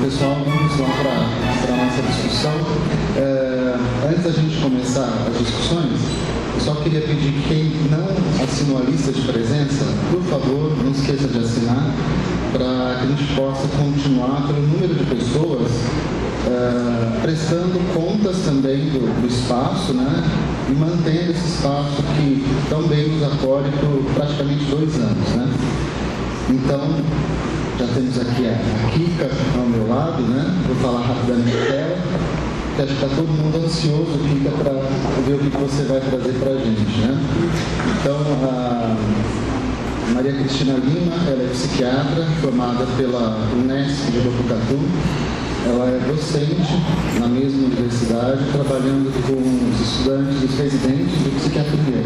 pessoal, vamos lá para a nossa discussão. Antes da gente começar as discussões, eu só queria pedir que quem não assinou a lista de presença, por favor, não esqueça de assinar, para que a gente possa continuar pelo número de pessoas, prestando contas também do espaço, né? E mantendo esse espaço que tão bem nos acolhe por praticamente 2 anos, né? Então, já temos aqui a Kika ao meu lado, né? Vou falar rapidamente dela, que acho que está todo mundo ansioso, Kika, para ver o que você vai trazer para a gente, né? Então, a Maria Cristina Lima, ela é psiquiatra, formada pela Unesp de Botucatu. Ela é docente na mesma universidade, trabalhando com os estudantes, os residentes de psiquiatria,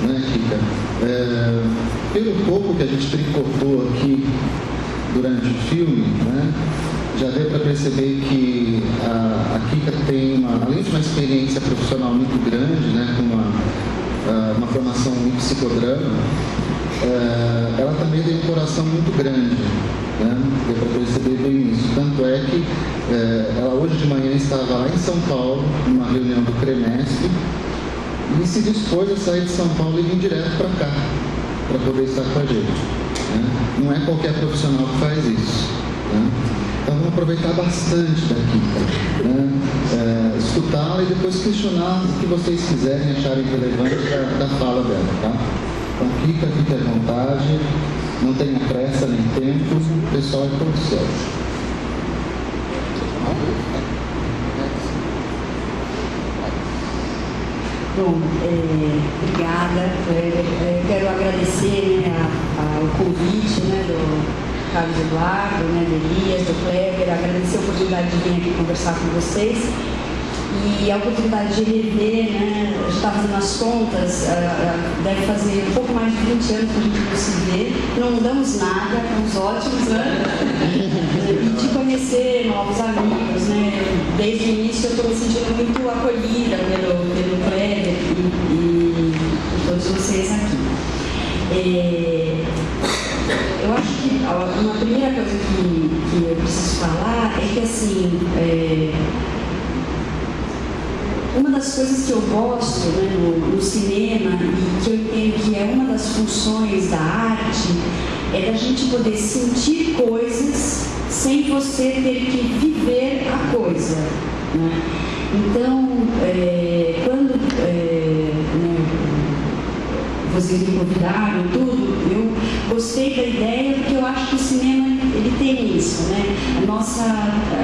né, Kika? Pelo pouco que a gente tricotou aqui durante o filme, né, já deu para perceber que a Kika tem, além de uma experiência profissional muito grande, né, com uma formação em psicodrama, ela também tem um coração muito grande, né? Deu para perceber bem isso. Tanto é que ela hoje de manhã estava lá em São Paulo, numa reunião do CREMESP, e se dispôs a sair de São Paulo e vir direto para cá, para poder estar com a gente, né? Não é qualquer profissional que faz isso, né? Então vamos aproveitar bastante daqui, né? Escutá-la e depois questionar o que vocês quiserem, acharem relevante da fala dela, tá? Então fique à vontade, não tenha pressa nem tempo, o pessoal é todo seu. Bom, obrigada. Quero agradecer, né, o convite, né, do Carlos Eduardo, né, do Elias, do Kleber, agradecer a oportunidade de vir aqui conversar com vocês. E a oportunidade de rever, né, a gente está fazendo as contas, deve fazer um pouco mais de 20 anos que a gente não se vê, não mudamos nada, estamos ótimos, né? E de conhecer novos amigos, né? Desde o início eu estou me sentindo muito acolhida pelo Kleber e todos vocês aqui. Eu acho que uma primeira coisa que eu preciso falar é que, assim, uma das coisas que eu gosto, né, no cinema, e que eu entendo que é uma das funções da arte, é da gente poder sentir coisas sem você ter que viver a coisa, né? Então, quando vocês me convidaram e tudo, eu gostei da ideia porque eu acho que o cinema ele tem isso, né?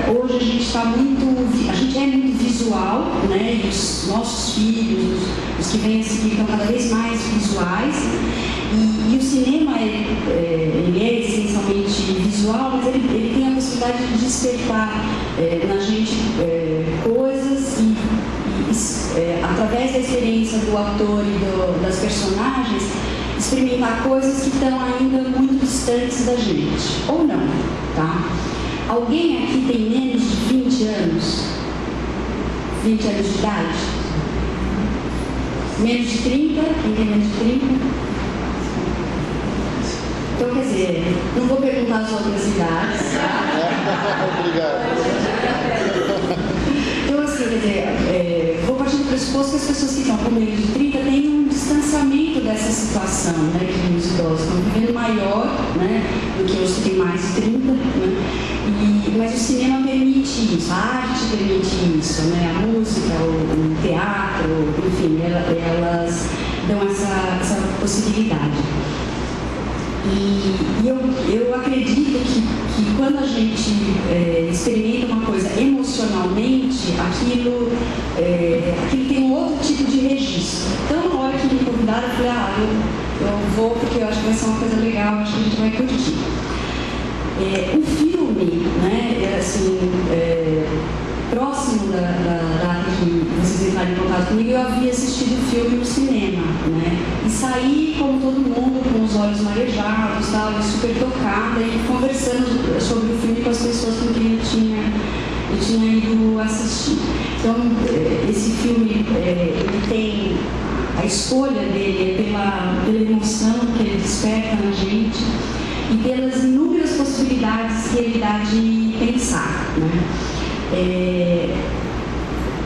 Hoje a gente está a gente é muito visual, né? E os nossos filhos, os que vêm a seguir, estão cada vez mais visuais. E o cinema, ele é essencialmente visual, mas ele tem a possibilidade de despertar na gente coisas e através da experiência do ator e das personagens, experimentar coisas que estão ainda muito distantes da gente, ou não, tá? Alguém aqui tem menos de 20 anos? 20 anos de idade? Menos de 30? Quem tem menos de 30? Então, quer dizer, não vou perguntar as outras idades. Obrigado. Então, assim, quer dizer, vou partir do pressuposto que as pessoas que estão com menos de 30 têm um distanciamento dessa situação, né, que os idosos estão vivendo maior, né, do que os que têm mais de 30, né, mas o cinema permite isso, a arte permite isso, né, a música, o teatro, enfim, elas dão essa possibilidade. E eu acredito que quando a gente experimenta uma coisa emocionalmente, aquilo tem um outro tipo de registro. Então, na hora que me convidaram, eu falei, eu vou porque eu acho que vai ser uma coisa legal, acho que a gente vai curtir. O filme, né, assim, próximo da data que vocês entraram em contato comigo, eu havia assistido o filme no cinema, né? E saí, como todo mundo, com os olhos marejados, tal, e super tocada, e conversando sobre o filme com as pessoas com quem eu tinha ido assistir. Então, esse filme, ele tem... A escolha dele é pela emoção que ele desperta na gente e pelas inúmeras possibilidades conseguiria pensar, né?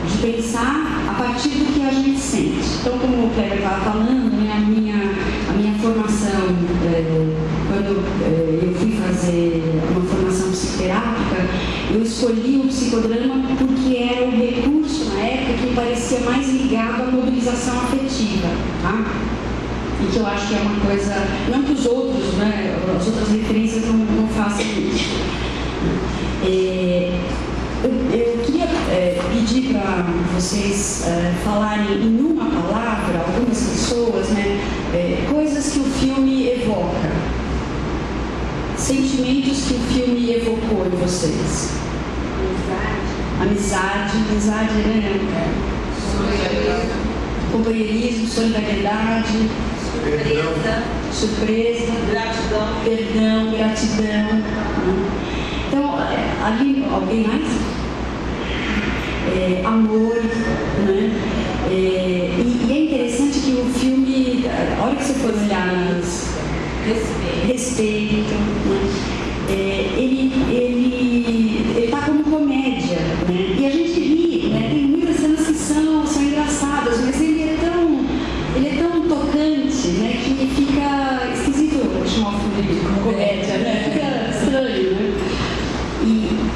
De pensar a partir do que a gente sente. Então, como o Kleber estava falando, né, a minha formação, quando eu fui fazer uma formação psicoterápica, eu escolhi o psicodrama porque era um recurso na época que parecia mais ligado à mobilização afetiva, tá? E que eu acho que é uma coisa, não que os outros, né, as outras referências não façam isso. Eu queria pedir para vocês falarem em uma palavra, algumas pessoas, né, coisas que o filme evoca, sentimentos que o filme evocou em vocês. Amizade, né? Companheirismo, solidariedade, surpresa, gratidão. Então, ali, alguém mais? Amor, né? E é interessante que o filme, a hora que você for olhar nas respeito, né? Ele está como comédia, né? E a gente ri, né? Tem muitas cenas que são engraçadas, mas ele é tão tocante, né? Que fica esquisito chamar o filme de comédia, né? Fica estranho, né?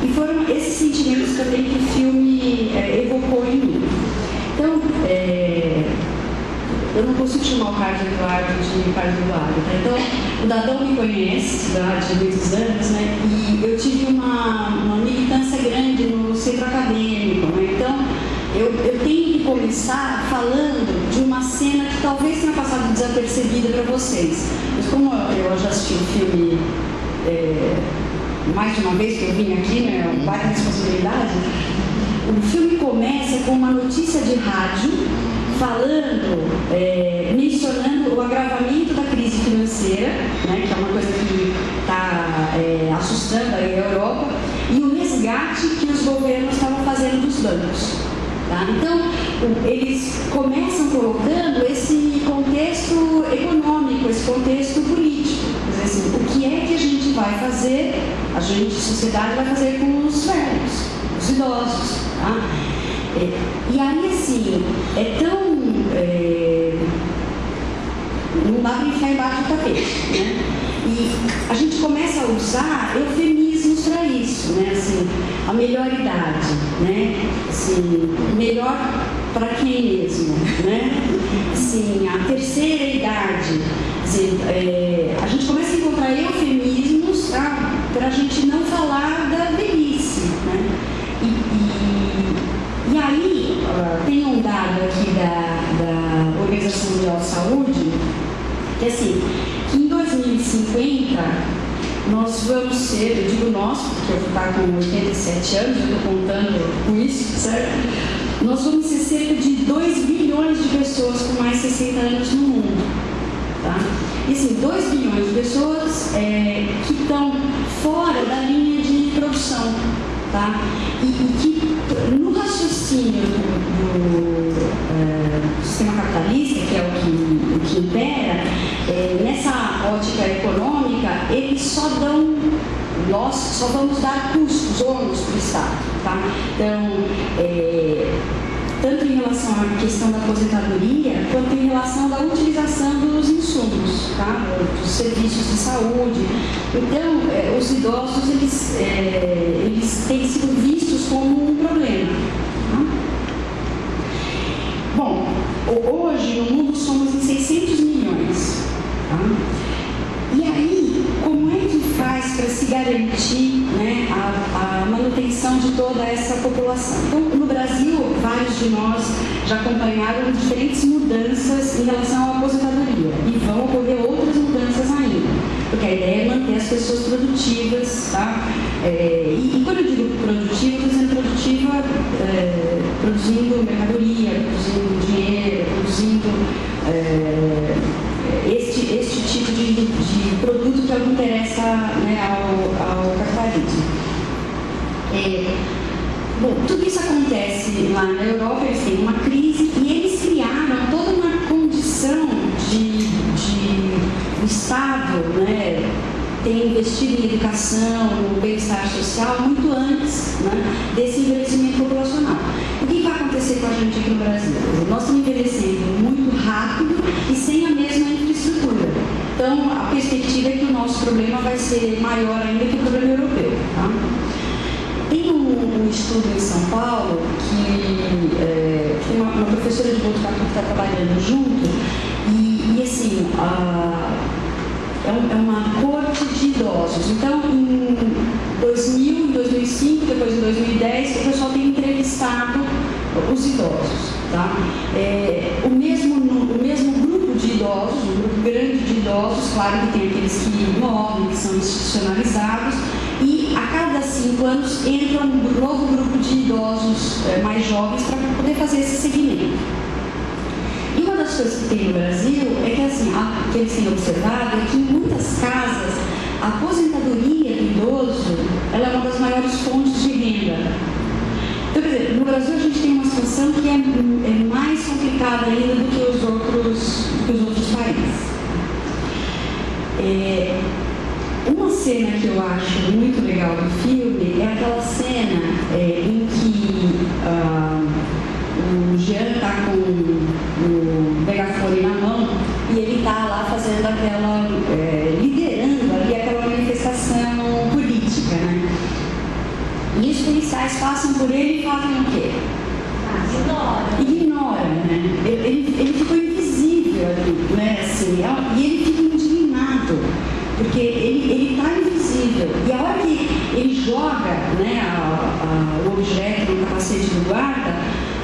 E foram esses sentimentos também que o filme evocou em mim. Então, eu não consigo chamar o Carlos Eduardo de Carlos Eduardo, tá? Então, o Dadão me conhece de muitos anos, né? E eu tive uma militância grande no centro acadêmico, né? Então, eu tenho que começar falando de uma cena que talvez tenha passado desapercebida para vocês. Mas como eu já assisti o filme mais de uma vez que eu vim aqui, né? Uma baita responsabilidade. O filme começa com uma notícia de rádio falando, mencionando o agravamento da crise financeira, né, que é uma coisa que está assustando aí a Europa, e o resgate que os governos estavam fazendo dos bancos. Tá? Então, eles começam colocando esse contexto econômico, esse contexto político. Quer dizer assim, o que é que a gente vai fazer, a sociedade vai fazer com os velhos, os idosos. Tá? E aí, assim, não dá para enfiar embaixo do tapete, né? E a gente começa a usar eufemismos para isso, né? Assim, a melhor idade, né? Assim, melhor para quem mesmo, né? Assim, a terceira idade. Dizer, a gente começa a encontrar eufemismos, tá? Para a gente não falar da velhice, né? E aí, tem um dado aqui da Organização Mundial de Saúde, que assim, que em 2050 nós vamos ser, eu digo nós, porque eu vou estar com 87 anos, eu estou contando com isso, certo? Nós vamos ser cerca de 2 bilhões de pessoas com mais de 60 anos no mundo, tá? E assim, 2 bilhões de pessoas que estão fora da linha de produção, tá? E que no raciocínio do sistema capitalista, que é o que impera, nessa ótica econômica, nós só vamos dar custos, ônus para o Estado, tá? Então, tanto em relação à questão da aposentadoria, quanto em relação da utilização dos insumos, tá? Dos serviços de saúde. Então, os idosos, eles têm sido vistos como um problema. Tá? Bom, hoje no mundo somos em 600 milhões. Tá? E aí, como é que faz para se garantir, né, a manutenção de toda essa população? Então, no Brasil, vários de nós já acompanharam diferentes mudanças em relação à aposentadoria e vão ocorrer outras mudanças ainda, porque a ideia é manter as pessoas produtivas, tá? E quando eu digo produtiva, eu estou dizendo produtiva produzindo mercadoria, produzindo dinheiro, produzindo este tipo de produto que é o que interessa, né, ao capitalismo. Bom, tudo isso acontece lá na Europa, eles têm uma crise e eles criaram toda uma condição do Estado, né, tem investido em educação, no bem-estar social, muito antes, né, desse envelhecimento populacional. O que vai acontecer com a gente aqui no Brasil? Nós estamos envelhecendo muito rápido e sem a mesma infraestrutura. Então, a perspectiva é que o nosso problema vai ser maior ainda que o problema europeu. Tá? Tem um estudo em São Paulo que tem uma professora de Botucatu que está trabalhando junto e assim, é uma corte de idosos. Então, em 2000, em 2005, depois em 2010, o pessoal tem entrevistado os idosos. Tá? O mesmo grupo de idosos, um grupo grande de idosos, claro que tem aqueles que morrem, que são institucionalizados, e a cada 5 anos entra um novo grupo de idosos mais jovens para poder fazer esse segmento. E uma das coisas que tem no Brasil é que, assim, que eles têm observado é que em muitas casas a aposentadoria do idoso ela é uma das maiores fontes de renda. Então, quer dizer, no Brasil a gente tem uma situação que é mais complicada ainda do que os outros países. Uma cena que eu acho muito legal do filme é aquela cena em que o Jean está com o megafone na mão e ele está lá fazendo aquela, liderando ali aquela manifestação política, né? E os policiais passam por ele e fazem o quê? Ignora, né? Ele ficou invisível ali, né? Assim, e ele fica indignado, porque ele está invisível. E a hora que ele joga, né, o objeto no capacete do guarda,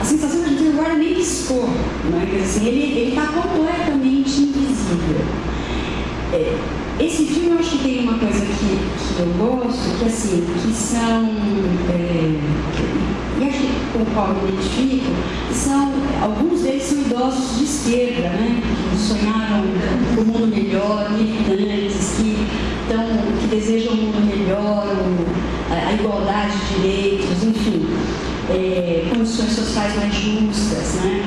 a sensação é que o guarda nem piscou, né? Quer dizer, assim, ele está completamente invisível. Esse filme eu acho que tem uma coisa que eu gosto, que assim, que são, e acho que com o qual me identifico, alguns deles são idosos de esquerda, né, que sonharam um mundo melhor, militantes, que desejam um mundo melhor, a igualdade de direitos, enfim. Condições sociais mais justas, né?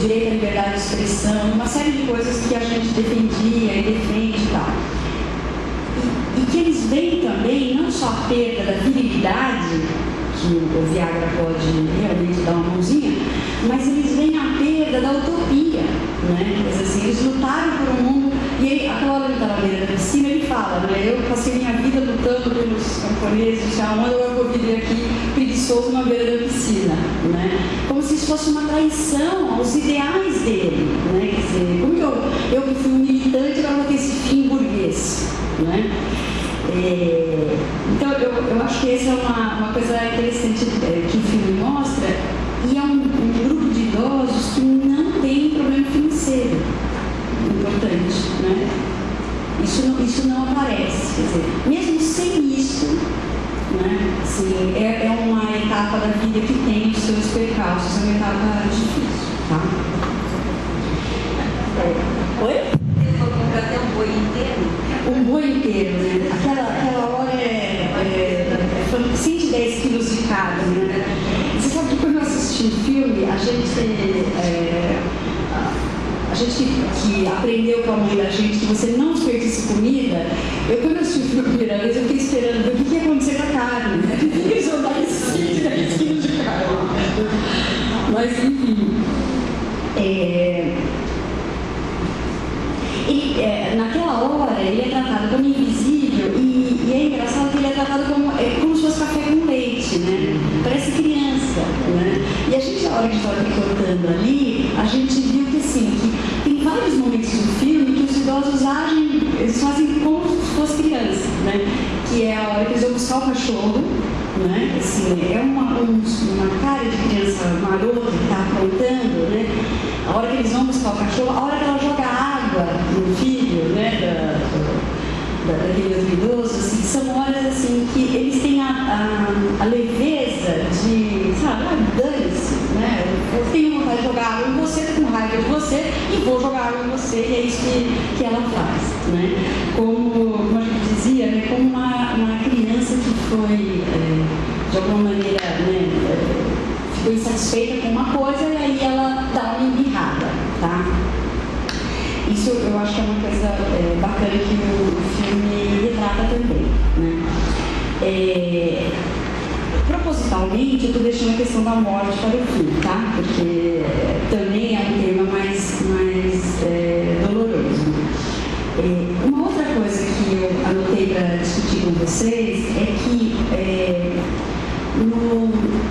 Direito à liberdade de expressão, uma série de coisas que a gente defendia e defende e tal. E que eles veem também não só a perda da virilidade, que o Viagra pode realmente dar uma mãozinha, mas eles veem a perda da utopia, né? Assim, eles lutaram por um mundo, e aí, aquela hora ele está na beira da piscina, ele fala, né? Eu passei minha vida lutando pelos camponeses, já onde eu vivi aqui preguiçoso na beira da piscina, né? Como se isso fosse uma traição aos ideais dele, né? Quer dizer, como que eu que fui um militante, agora vou ter esse fim burguês, né? Então, eu acho que essa é uma coisa interessante que o filme mostra, e é um grupo de idosos que não tem problema financeiro importante, né? Isso não aparece, quer dizer, mesmo sem isso, né? Assim, é uma etapa da vida que tem os seus percalços, é uma etapa difícil, tá? Oi? Eu vou comprar até um boi inteiro. Um boi inteiro, né? Aquela hora foi 110 quilos de cada, né? Você sabe que quando eu assisti o filme, a gente que aprendeu com a mãe da gente que você não desperdiça comida, quando eu assisti o filme a primeira vez, eu fiquei esperando ver o que ia acontecer com a carne, né? Eles vão dar esses 110 quilos de carne. Mas, enfim. Naquela hora, ele é tratado como invisível e é engraçado que ele é tratado como se fosse café com leite, né? Parece criança, né? E a gente, na hora que estava cortando ali, a gente viu que, assim, que tem vários momentos do filme que os idosos agem, eles fazem como se fosse criança, né? Que é a hora que eles vão buscar o cachorro, né? Assim, é uma cara de criança marota que está aprontando, né? A hora que eles vão buscar o cachorro, a hora que ela joga água no filho, né? Daquele outro idoso, assim, são horas assim que eles têm a leveza de, sabe, dane-se, né? Eu tenho vontade de jogar água em você, tô com raiva de você e vou jogar água em você, e é isso que ela faz, né? Como a gente dizia, né? Como uma criança que foi, de alguma maneira, né? Ficou insatisfeita com uma coisa e aí ela dá uma embirrada, tá? Isso eu acho que é uma coisa bacana que o filme também, né? Propositalmente, eu estou deixando a questão da morte para o fim, tá? Porque também é um tema mais doloroso. Uma outra coisa que eu anotei para discutir com vocês é que no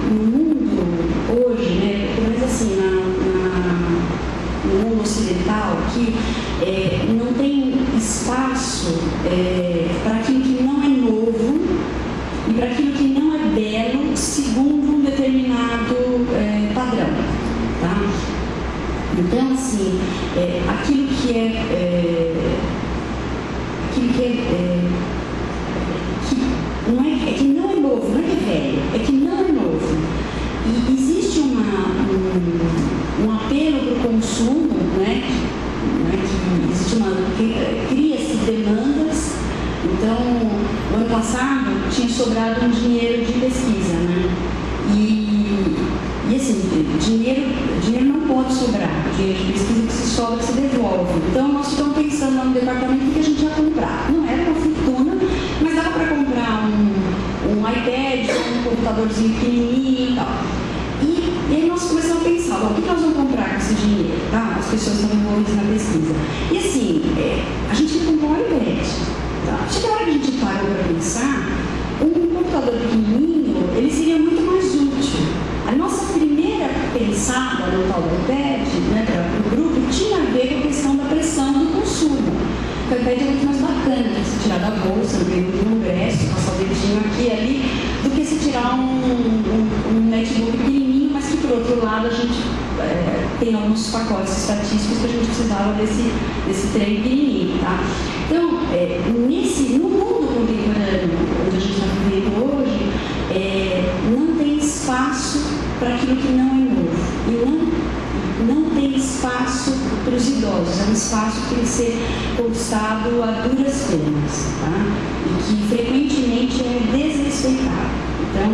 mundo hoje, né, pelo menos assim, no mundo ocidental aqui, não tem espaço para aquilo que não é novo e para aquilo que não é belo segundo um determinado padrão, tá? Então, assim, aquilo que não é novo, não é que é velho, é que não é novo. E existe um apelo para o consumo, né? Que existe cria-se demandas. Então, no ano passado tinha sobrado um dinheiro de pesquisa, né? E assim, dinheiro não pode sobrar, dinheiro de pesquisa que se sobra se devolve. Então, nós ficamos pensando lá no departamento o que a gente ia comprar. Não era uma fortuna, mas dava para comprar um iPad, um computadorzinho pequenininho e tal. E aí nós começamos a pensar, o que nós vamos comprar com esse dinheiro? Tá? As pessoas estão envolvidas na pesquisa. E assim, a gente comprou um iPad. Tá? Chega a hora que a gente parou para pensar, um computador pequenininho, ele seria muito mais útil. A nossa primeira pensada no tal do iPad, né, para o grupo, tinha a ver com a questão da pressão do consumo. O iPad é muito mais bacana, né? Se tirar da bolsa, no meio do congresso, passar o dedinho aqui e ali, do que se tirar um netbook pequenininho, mas que por outro lado a gente tem alguns pacotes estatísticos que a gente precisava desse trem pequenininho, tá? Então, no mundo contemporâneo, onde a gente está vivendo hoje, não tem espaço para aquilo que não é novo. E não tem espaço para os idosos. É um espaço que tem que ser conquistado a duras penas, tá? E que frequentemente é desrespeitado. Então,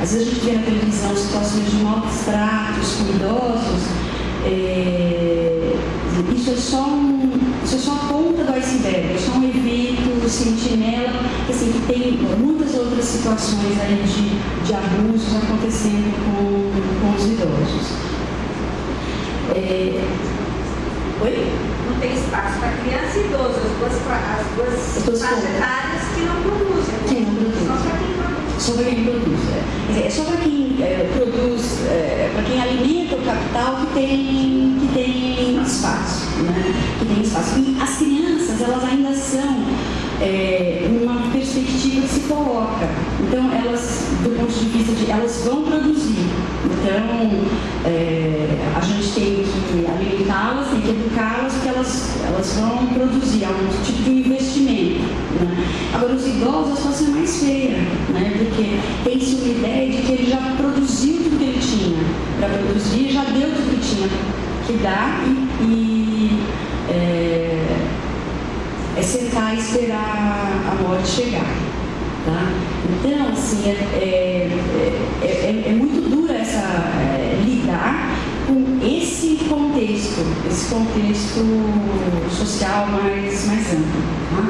às vezes a gente vê na televisão situações de maus tratos com idosos. Isso é só a ponta do iceberg, é só um evento sentinela, assim, que tem muitas outras situações aí de abusos acontecendo com os idosos. Oi? Não tem espaço para criança e idoso, as duas faixas etárias que não produzem. Que não produzem. Só para quem produz. É só para quem produz, para quem alimenta o capital que tem espaço, né? Que tem espaço. E as crianças, elas ainda são uma perspectiva que se coloca. Então, elas, do ponto de vista de, elas vão produzir. Então, a gente tem que alimentá-las, tem que educá-las, porque elas vão produzir, é um tipo de investimento, né? Agora, os idosos, a situação é mais feia, né? Porque tem-se uma ideia de que ele já produziu tudo que ele tinha para produzir, já deu tudo que tinha que dar e sentar e esperar a morte chegar, tá? Então, assim, é muito dura lidar com esse contexto social mais amplo, tá?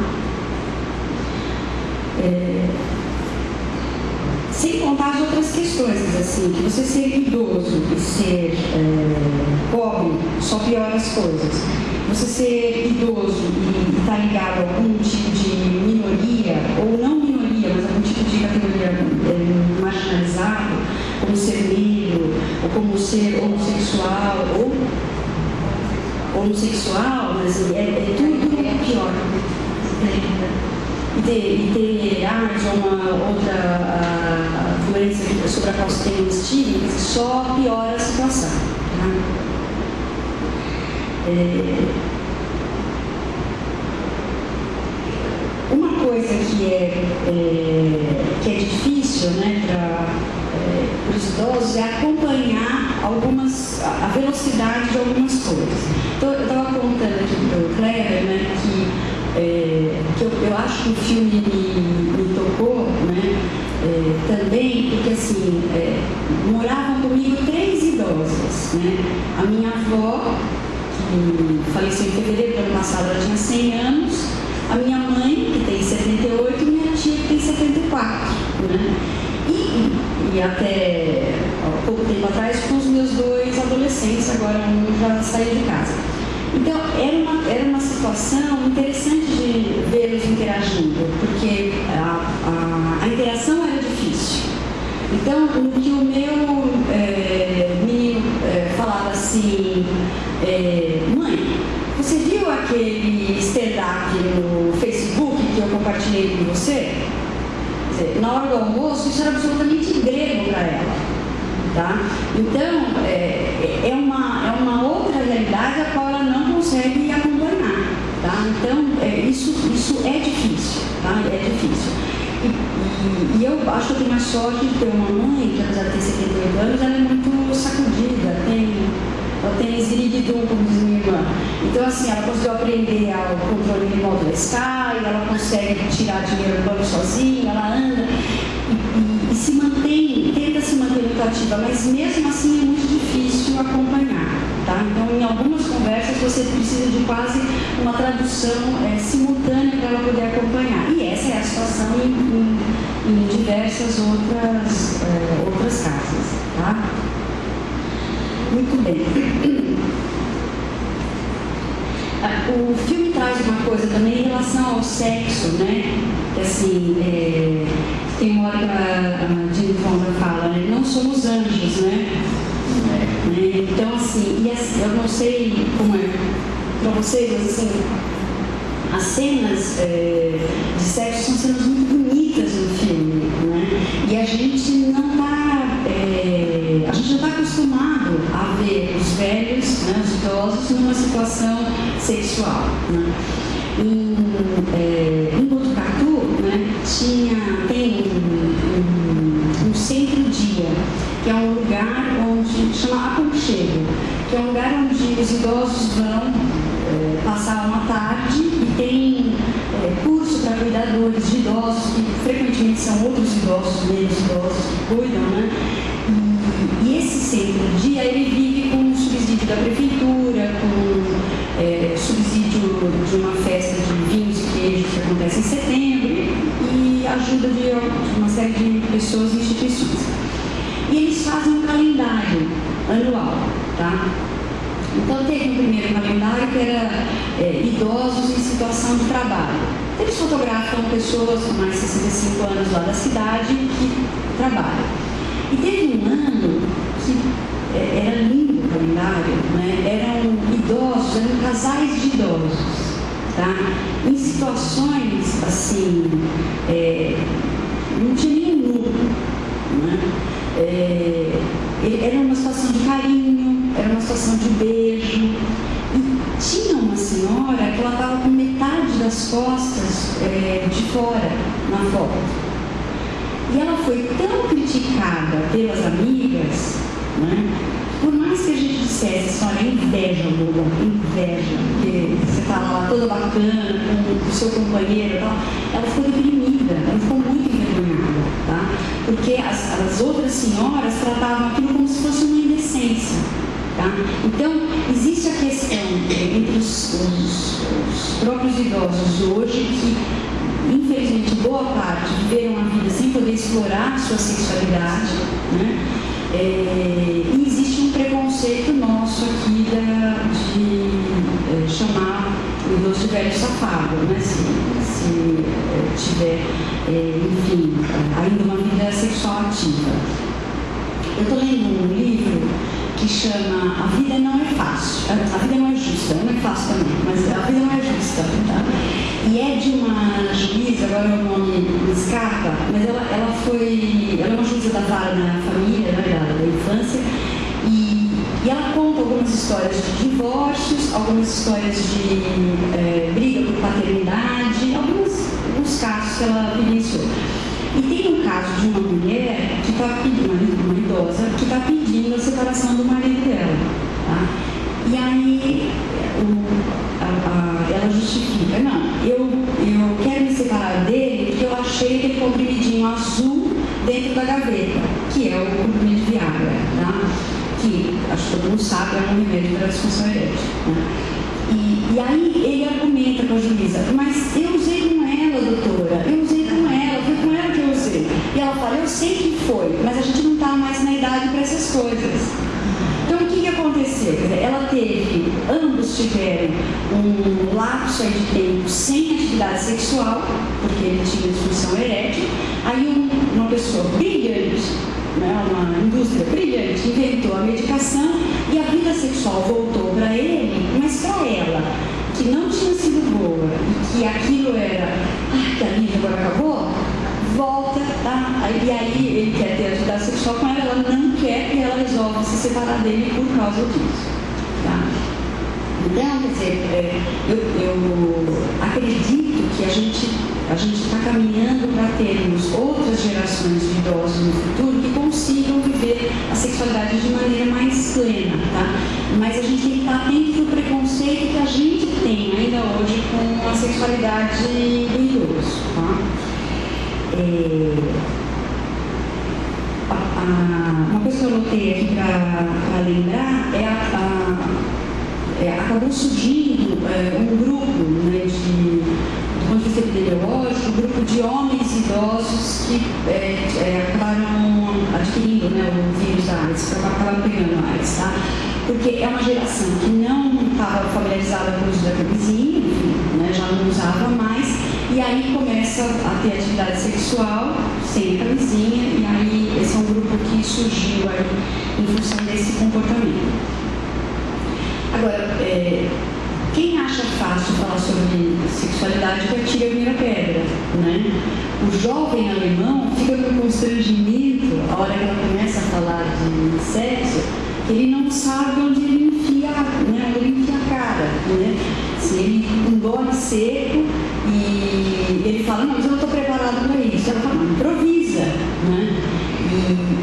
Sem contar as outras questões, assim, que você ser idoso e ser pobre só piora as coisas. Você ser idoso e estar ligado a algum tipo de minoria, ou não minoria, mas algum tipo de categoria marginalizada, como ser negro, ou como ser homossexual, mas tudo pior. E ter AIDS ou uma outra doença sobre a qual se tem um estigma, só piora a situação. Tá? Uma coisa que é difícil, né, para os idosos é acompanhar a velocidade de algumas coisas. Então, eu estava contando aqui para o Kleber, né, que eu acho que o filme me tocou, né, também, porque assim, moravam comigo 3 idosas, né? A minha avó, que faleceu em fevereiro do ano passado, ela tinha 100 anos, a minha mãe, que tem 78, e minha 4, né? E até pouco tempo atrás com os meus 2 adolescentes, agora um já saiu de casa. Então, era uma situação interessante de vê-los interagindo, porque a interação era difícil. Então, no que o meu menino falava assim, mãe, você viu aquele stand-up no Facebook que eu compartilhei com você? Quer dizer, na hora do almoço, isso era absolutamente grego para ela. Tá? Então, é uma outra realidade a qual ela não consegue acompanhar. Tá? Então, isso é difícil. Tá? É difícil. E eu acho que eu tenho a sorte de ter uma mãe, que apesar de ter 78 anos, ela é muito sacudida, ela tem ziriguidum, como diz minha irmã. Então, assim, ela conseguiu aprender o controle remoto da Sky, ela consegue tirar dinheiro do banco sozinha, ela anda e se mantém, tenta se manter muito ativa, mas mesmo assim é muito difícil acompanhar. Tá? Então, em algumas conversas, você precisa de quase uma tradução simultânea para ela poder acompanhar. E essa é a situação em diversas outras casas. Tá? Muito bem. O filme traz uma coisa também em relação ao sexo, né? Que assim, tem uma hora que a Jane Fonda fala, né? Não somos anjos, né? Então, assim, eu não sei como é para vocês, mas assim, as cenas de sexo são cenas muito bonitas no filme, né? E a gente não está acostumado a ver os velhos, né, os idosos, numa situação sexual. Né? Em Botucatu, né, tem um centro-dia, que é um lugar onde chama Aconchego, que é um lugar onde os idosos vão passar uma tarde e tem curso para cuidadores de idosos, que frequentemente são outros idosos, menos idosos, que cuidam, né? E esse centro-dia, ele vive com um subsídio da prefeitura, com subsídio de uma festa de vinhos e queijos que acontece em setembro e ajuda de uma série de pessoas e instituições. E eles fazem um calendário anual, tá? Então teve um primeiro calendário que era idosos em situação de trabalho. Eles fotografam pessoas com mais de 65 anos lá da cidade que trabalham. E teve um ano que era lindo o calendário, né? Eram idosos, eram casais de idosos, tá? Em situações assim, não tinha nenhum núcleo, né? Era uma situação de carinho, era uma situação de beijo. E tinha uma senhora que ela estava com metade das costas de fora na foto. E ela foi tão criticada pelas amigas, né? Por mais que a gente dissesse, olha, inveja, Lula, inveja, porque você está lá toda bacana com o seu companheiro e tal, ela ficou deprimida, ela ficou muito envergonhada, tá? Porque as outras senhoras tratavam aquilo como se fosse uma indecência, tá? Então, existe a questão entre os próprios idosos hoje que, infelizmente, boa parte viveram a vida sem poder explorar sua sexualidade, né? E existe um preconceito nosso aqui de chamar o idoso de velho safado, né? Se tiver, enfim, ainda uma vida sexual ativa. Eu estou lendo um livro que chama A Vida Não é Fácil. A vida não é justa, não é fácil também, mas a vida não é justa, tá? E é de uma juíza, agora o nome me escapa, mas ela é uma juíza da vara na família, da infância, e ela conta algumas histórias de divórcios, algumas histórias de briga por paternidade, alguns casos que ela vivenciou. E tem um caso de uma mulher que está pedindo, uma idosa, que está pedindo a separação do marido dela, tá? E aí ela justifica, não, eu quero me separar dele porque eu achei aquele comprimidinho azul dentro da gaveta, que é o comprimido de Viagra, tá? Que, acho que todo mundo sabe, é um remédio para a disfunção erétil, né? E aí ele argumenta com a juíza, mas eu usei com ela, doutora, eu usei com ela, foi com ela que eu usei. ambos tiveram um lapso aí de tempo sem atividade sexual, porque ele tinha disfunção erétil. Aí uma pessoa brilhante, né, uma indústria brilhante, inventou a medicação e a vida sexual voltou para ele, mas para ela, que não tinha sido boa e que aquilo era, que a vida agora acabou, volta, tá? E aí ele quer ter atividade sexual com ela não quer, e ela resolve se separar dele por causa disso, tá? Então, quer dizer, eu acredito que a gente está caminhando para termos outras gerações de idosos no futuro que consigam viver a sexualidade de maneira mais plena, tá? Mas a gente tem que estar atento do preconceito que a gente tem ainda hoje com a sexualidade do idoso, tá? Uma coisa que eu notei aqui para lembrar acabou surgindo um grupo, né, do ponto de vista epidemiológico, um grupo de homens idosos que acabaram adquirindo, né, o vírus da AIDS, acabaram pegando a AIDS, tá? Porque é uma geração que não estava familiarizada com o uso da camisinha, né, já não usava mais, e aí começa a ter atividade sexual sem a camisinha, e aí esse é um grupo que surgiu aí em função desse comportamento. Agora, quem acha fácil falar sobre sexualidade que atira a primeira pedra, né? O jovem alemão fica com constrangimento a hora que ela começa a falar de sexo, que ele não sabe onde ele enfia, né? Onde ele enfia a cara, né? Se ele engole seco e ele fala, não, mas eu não estou preparado para isso. Ela fala, não, improvisa, né?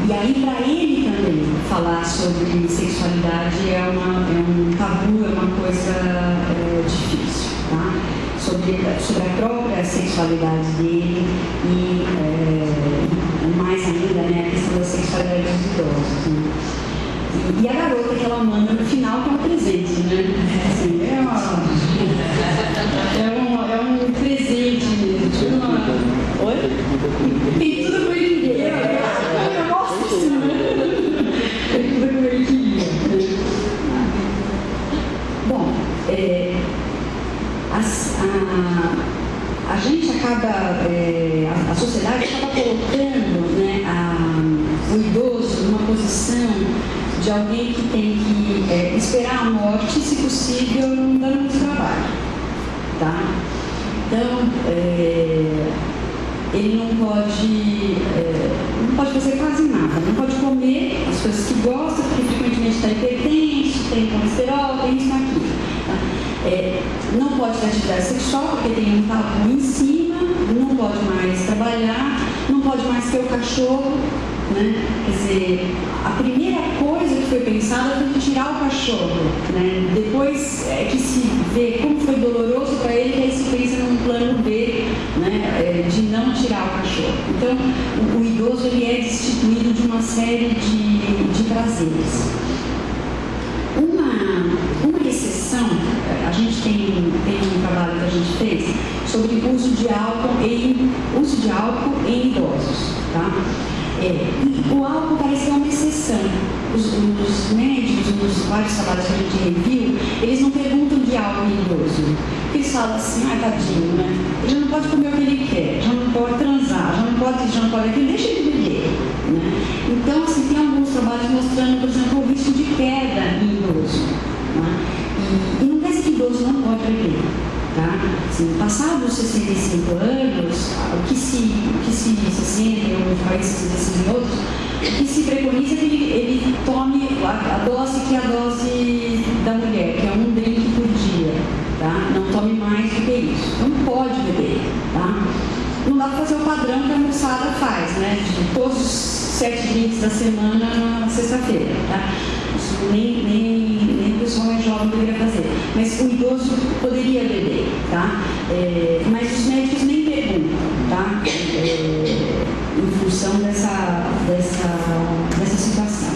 E aí, para ele também, falar sobre sexualidade é um tabu, é uma coisa difícil, tá? Sobre a própria sexualidade dele e, mais ainda, né, a questão da sexualidade dos idosos, né? E a garota que ela manda no final que é um presente, né? Assim, é um presente mesmo. Oi? Tem tudo com ele. Eu gosto disso, né? Tem tudo com ele. Bom, a gente acaba, a sociedade acaba colocando, né, o idoso numa posição de alguém que tem que esperar a morte, se possível, não dando muito trabalho, tá? Então, ele não pode fazer quase nada, não pode comer as coisas que gosta, porque frequentemente está hipertenso, tem colesterol, tem isso aqui, tá? Não pode ter atividade sexual, porque tem um tabu em cima, não pode mais trabalhar, não pode mais ter o cachorro, né? Quer dizer, a primeira coisa que foi pensada foi tirar o cachorro, né? Depois é que se vê como foi doloroso para ele, que aí se pensa num plano B, né? De não tirar o cachorro. Então, o idoso ele é destituído de uma série de prazeres. Uma exceção, a gente tem um trabalho que a gente fez sobre uso de álcool em idosos, tá? E o álcool parece ser uma exceção. Os médicos, nos vários trabalhos que a gente reviu, eles não perguntam de álcool em idoso. Eles falam assim, tadinho, né? Ele já não pode comer o que ele quer, já não pode transar, já não pode aquilo, deixa ele beber, né? Então, assim, tem alguns trabalhos mostrando, por exemplo, o risco de queda em idoso, né? E não quer dizer que idoso não pode beber. Tá? Assim, passados os 65 anos, o que se 60 em alguns países, 65 em outros, o que se preconiza é que ele tome a dose que é a dose da mulher, que é um drink por dia, tá? Não tome mais do que isso. Não pode beber, tá? Não dá para fazer o padrão que a moçada faz, né? De todos os 7 drinks da semana na sexta-feira, tá? Isso nem o pessoal mais jovem deveria fazer. Mas o idoso poderia beber, tá? Mas os médicos nem perguntam, tá? Em função dessa situação.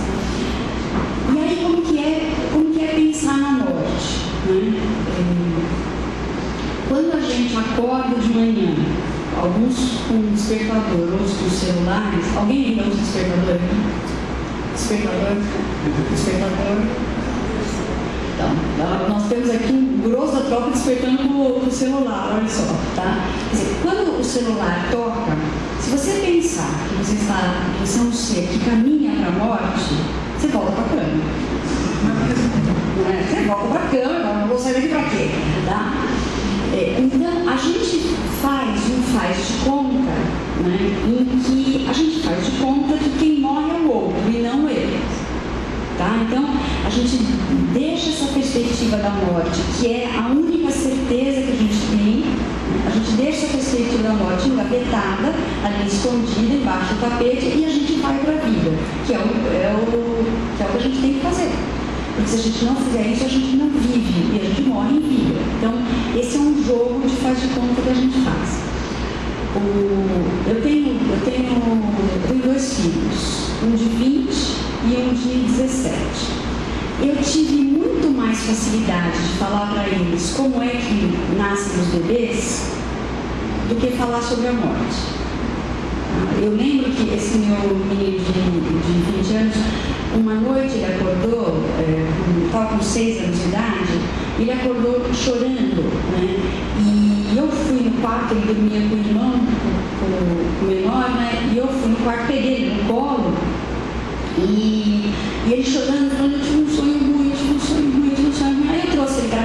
E aí, como que é pensar na morte, né? Quando a gente acorda de manhã, alguns com despertador, outros com celulares, alguém ainda usa despertador aqui? Despertador. Então, nós temos aqui um grosso da tropa despertando o celular, olha só, tá? Quer dizer, quando o celular toca, se você pensar que você é um ser que caminha para a morte, você volta para a cama. Você volta para a cama, não vou sair daqui para quê? Tá? Então, a gente faz de conta, né, em que a gente faz de conta que quem morre é o outro e não ele. Tá? Então, a gente deixa essa perspectiva da morte, que é a única certeza que a gente tem, a gente deixa essa perspectiva da morte engavetada, ali escondida, embaixo do tapete, e a gente vai para a vida, que é o que a gente tem que fazer. Porque se a gente não fizer isso, a gente não vive, e a gente morre em vida. Então, esse é um jogo de faz de conta que a gente faz. Eu tenho 2 filhos, um de 20 e um de 17. Eu tive muito mais facilidade de falar para eles como é que nascem os bebês do que falar sobre a morte. Eu lembro que esse meu menino de 20 anos, uma noite ele acordou, estava com 6 anos de idade, ele acordou chorando, né? E eu fui no quarto, ele dormia com o irmão, com o menor, né? E eu fui no quarto, peguei ele no colo, e ele chorando, falando, eu tive um sonho ruim. Aí eu trouxe ele para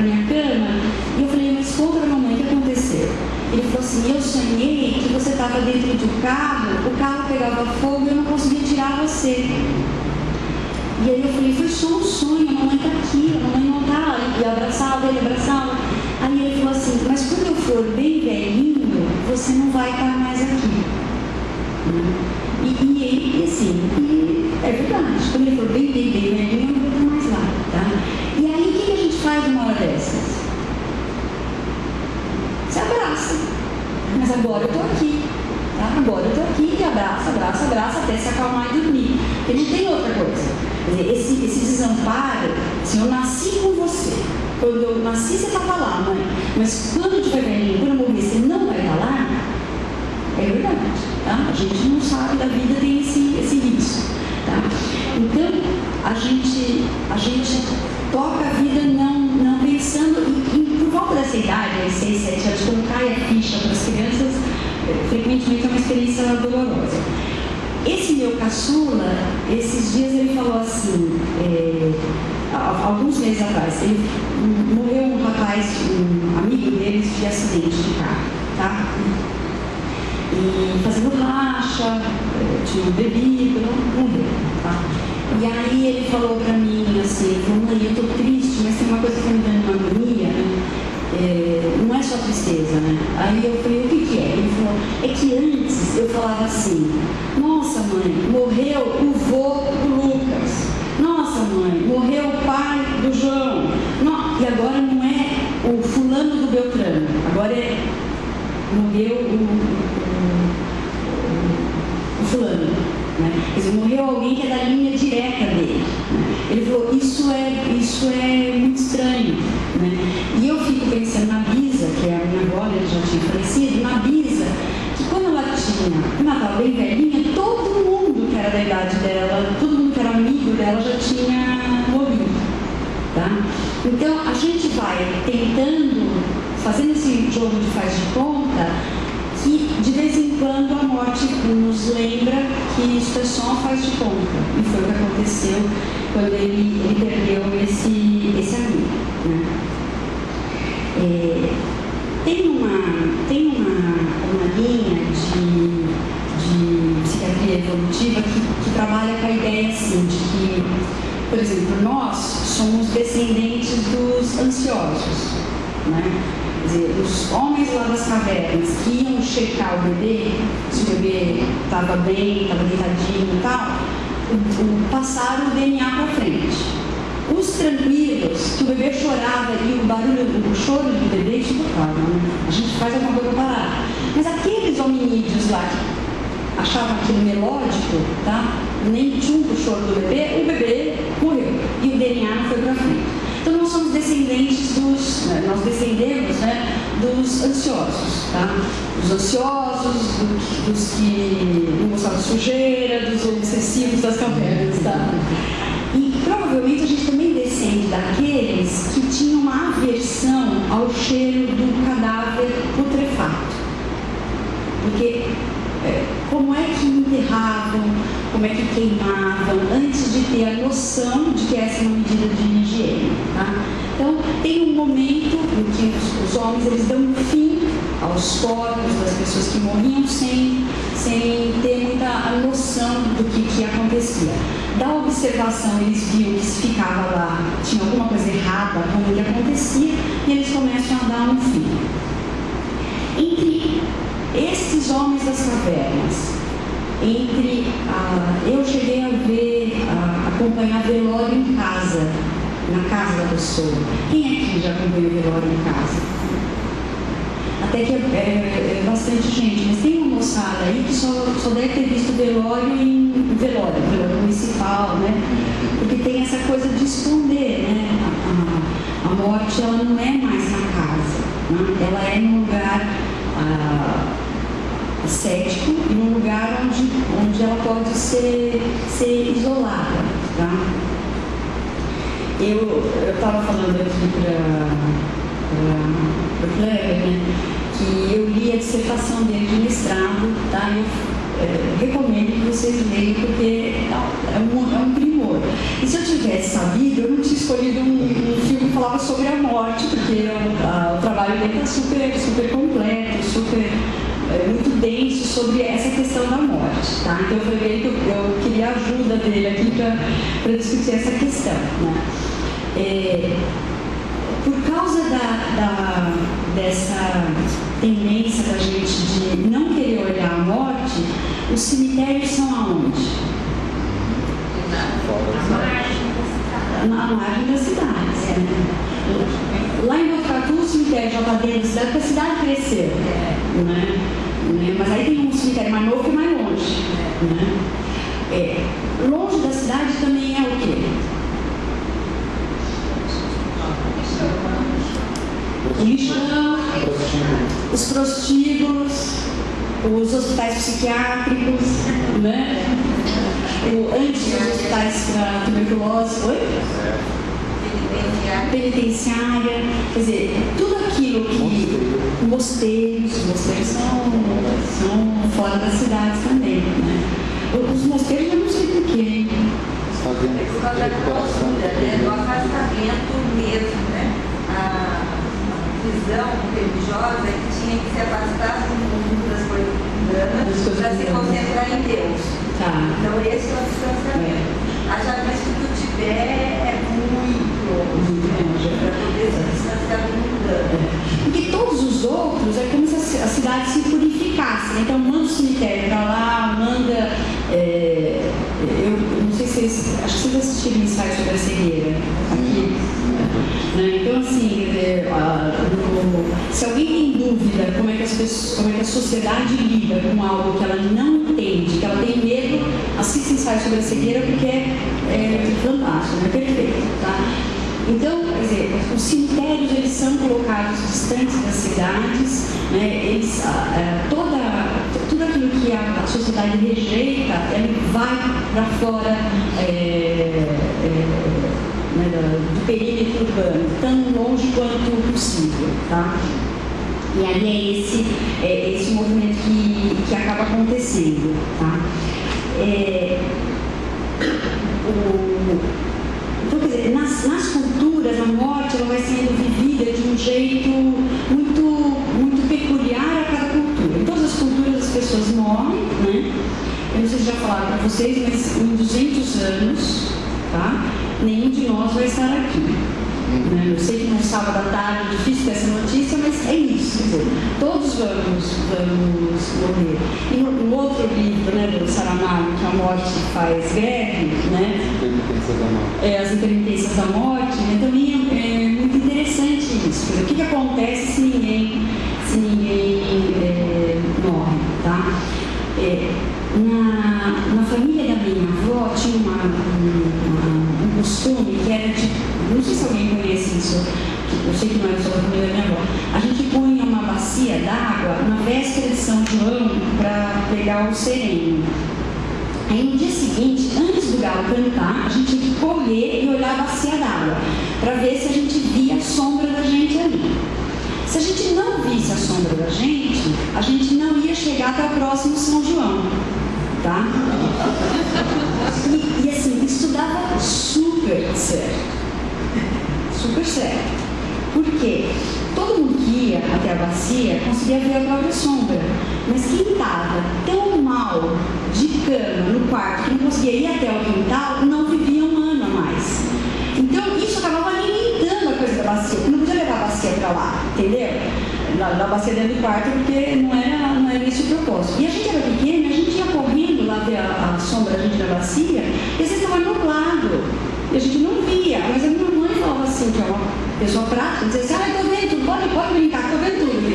minha cama, e eu falei, mas conta pra mamãe o que aconteceu. Ele falou assim, eu sonhei que você estava dentro do carro, o carro pegava fogo e eu não conseguia tirar você. E aí eu falei, foi só um sonho, a mamãe está aqui, a mamãe não está. E abraçava ele, abraçava. Aí ele falou assim, mas quando eu for bem velhinho, você não vai estar mais aqui. E assim, é verdade, quando ele for bem velhinho, eu não vou estar mais lá, tá? E aí, o que a gente faz numa hora dessas? Se abraça. Mas agora eu estou aqui, tá? Agora eu estou aqui, e abraça, até se acalmar e dormir. Porque não tem outra coisa. Quer dizer, esse desamparo, assim, eu nasci com você. Quando eu nasci, você estava lá, mãe. Mas quando eu estiver velhinho, quando eu morrer, você não vai estar lá? É verdade, tá? A gente não sabe da vida, tem esse risco, tá? Então, a gente toca a vida não pensando, e por volta dessa idade, 6, 7 anos, quando cai a ficha para as crianças, frequentemente é uma experiência dolorosa. Esse meu caçula, esses dias ele falou assim, alguns meses atrás, morreu um rapaz, um amigo deles, de acidente de carro, tá? E fazendo racha, tinha bebido, morreu, tá? E aí ele falou pra mim assim, mãe, eu tô triste, mas tem uma coisa que tá me dando uma agonia, né? Não é só tristeza, né? Aí eu falei, o que é? Ele falou, é que antes eu falava assim, nossa mãe, morreu o vô do Lucas, nossa mãe, morreu o pai do João, não, e agora não é o fulano do Beltrano, agora morreu o fulano, né? Quer dizer, morreu alguém que é da linha direta dele, né? Ele falou, isso é muito estranho, né? E eu fico pensando na Bisa, que é a minha avó, ele já tinha falecido, na Bisa, que quando ela estava bem velhinha, todo mundo que era da idade dela, todo mundo que era amigo dela já tinha morrido, tá? Então a gente vai tentando, fazendo esse jogo de faz de conta, que de vez em quando a morte nos lembra que isso é só faz de conta. E foi o que aconteceu quando ele perdeu esse amigo, né? Tem uma linha de psiquiatria evolutiva que trabalha com a ideia assim, de que, por exemplo, nós somos descendentes dos ansiosos, né? Quer dizer, os homens lá das cavernas que iam checar o bebê, se o bebê estava bem, estava deitadinho e tal, passaram o DNA para frente. Os tranquilos, que o bebê chorava e o choro do bebê chocava, né? A gente faz alguma coisa para parar. Mas aqueles hominídeos lá que achavam aquilo melódico, tá? Nem tinham o choro do bebê, o bebê morreu e o DNA não foi para frente. Então nós somos descendentes nós descendemos, né, dos ansiosos, tá? Dos ansiosos, dos que não gostavam de sujeira, dos obsessivos das cavernas, tá? E provavelmente a gente também descende daqueles que tinham uma aversão ao cheiro do cadáver putrefato. Porque como é que enterravam, como é que queimavam, antes de ter a noção de que essa é uma medida de higiene, tá? Então, tem um momento em que os homens eles dão fim aos corpos das pessoas que morriam sem ter muita noção do que acontecia. Da observação, eles viam que se ficava lá, tinha alguma coisa errada com o que acontecia, e eles começam a dar um fim. Entre esses homens das cavernas, eu cheguei a ver, acompanhar velório em casa, na casa da pessoa. Quem aqui já acompanhou velório em casa? Até que é bastante gente, mas tem uma moçada aí que só deve ter visto velório em velório municipal, né? Porque tem essa coisa de esconder, né? A morte, ela não é mais na casa, né? Ela é num lugar ascético e num lugar onde ela pode ser isolada, tá? Eu estava falando aqui para o Kleber, né, que eu li a dissertação dele de mestrado, tá? Eu recomendo que vocês leiam, porque é um primor. E se eu tivesse sabido, eu não tinha escolhido um filme que falava sobre a morte, porque o trabalho dele está super completo, muito denso sobre essa questão da morte, tá? Então eu falei que eu queria a ajuda dele aqui para discutir essa questão, né? Por causa dessa tendência da gente de não querer olhar a morte, os cemitérios são aonde? Na margem das cidades. Lá em Botucatu, o cemitério já está dentro da cidade, porque a cidade cresceu, né? Mas aí tem um cemitério mais novo e mais longe, né? Longe da cidade também é o quê? O lixão, os prostíbulos, os hospitais psiquiátricos, né? Antes dos hospitais para tuberculose, penitenciária, quer dizer, tudo aquilo que mosteiros são fora das cidades também, né? Os mosteiros eu não sei porquê. Do afastamento mesmo, né? A visão religiosa que tinha que se afastar do mundo das coisas mundanas para se concentrar em Deus. Tá. Então esse é o distanciamento. Achar que se tu tiver é muito longe para poder se distanciar do mundano. Porque todos os outros é como se a cidade se purificasse. Então manda o cemitério para lá, manda. Eu não sei se vocês. Acho que vocês assistiram ensaio sobre a cegueira aqui. Né? Então, assim, se alguém tem dúvida como é que a sociedade lida com algo que ela não entende, que ela tem medo, assista ensaio sobre a cegueira, porque é fantástico, é perfeito, tá? Então, quer dizer, os cemitérios eles são colocados distantes das cidades, né? Tudo aquilo que a sociedade rejeita, ele vai para fora do perímetro urbano, tão longe quanto possível, tá? E aí é esse movimento que acaba acontecendo, tá? Então, quer dizer, nas culturas, a morte ela vai sendo vivida de um jeito muito peculiar a cada cultura. Em todas as culturas as pessoas morrem, né? Eu não sei se já falaram para vocês, mas em 200 anos, tá? Nenhum de nós vai estar aqui. Né? Eu sei que no sábado à tarde é difícil ter essa notícia, mas é isso. Quer dizer, todos vamos morrer. E no outro livro, né, do Saramago, que é A Morte Faz Greve, né? As intermitências da morte, né? Também é muito interessante isso. Quer dizer, o que acontece se ninguém morre, tá? Na família da minha avó tinha um costume que era de, não sei se alguém conhece isso, eu sei que não é só da família da minha avó, a gente punha uma bacia d'água na véspera de São João para pegar o sereno. Aí no dia seguinte, antes do galo cantar, a gente tinha que correr e olhar a bacia d'água para ver se a gente via a sombra da gente ali. Se a gente não visse a sombra da gente não ia chegar até o próximo São João, tá? E assim, isso dava super certo. Super certo. Por quê? Todo mundo que ia até a bacia conseguia ver a própria sombra, mas quem estava tão mal de cama no quarto que não conseguia ir até o quintal, não vivia um ano a mais. Então isso acabava alimentando a coisa da bacia, porque não podia levar a bacia para lá, entendeu? Da bacia dentro do quarto, porque não era esse o propósito. E a gente era pequena, a gente ia correndo lá ver a sombra da gente na bacia, e às vezes estava nublado, e a gente não via, mas a minha mãe falava assim, que é uma pessoa prática, dizia assim, ah, estou vendo tudo, pode brincar, estou vendo tudo.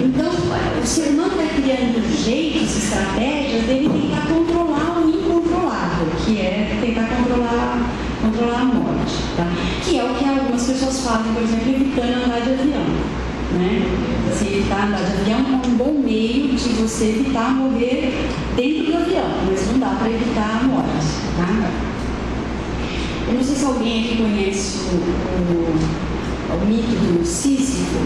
Então, o ser humano vai criando jeitos, estratégias dele tentar controlar o incontrolável, que é tentar controlar a morte, tá? Que é o que algumas pessoas fazem, por exemplo, evitando andar de avião, né? Você evitar andar de avião é um bom meio de você evitar morrer dentro do avião, mas não dá para evitar a morte, tá? Eu não sei se alguém aqui conhece o mito do Sísifo.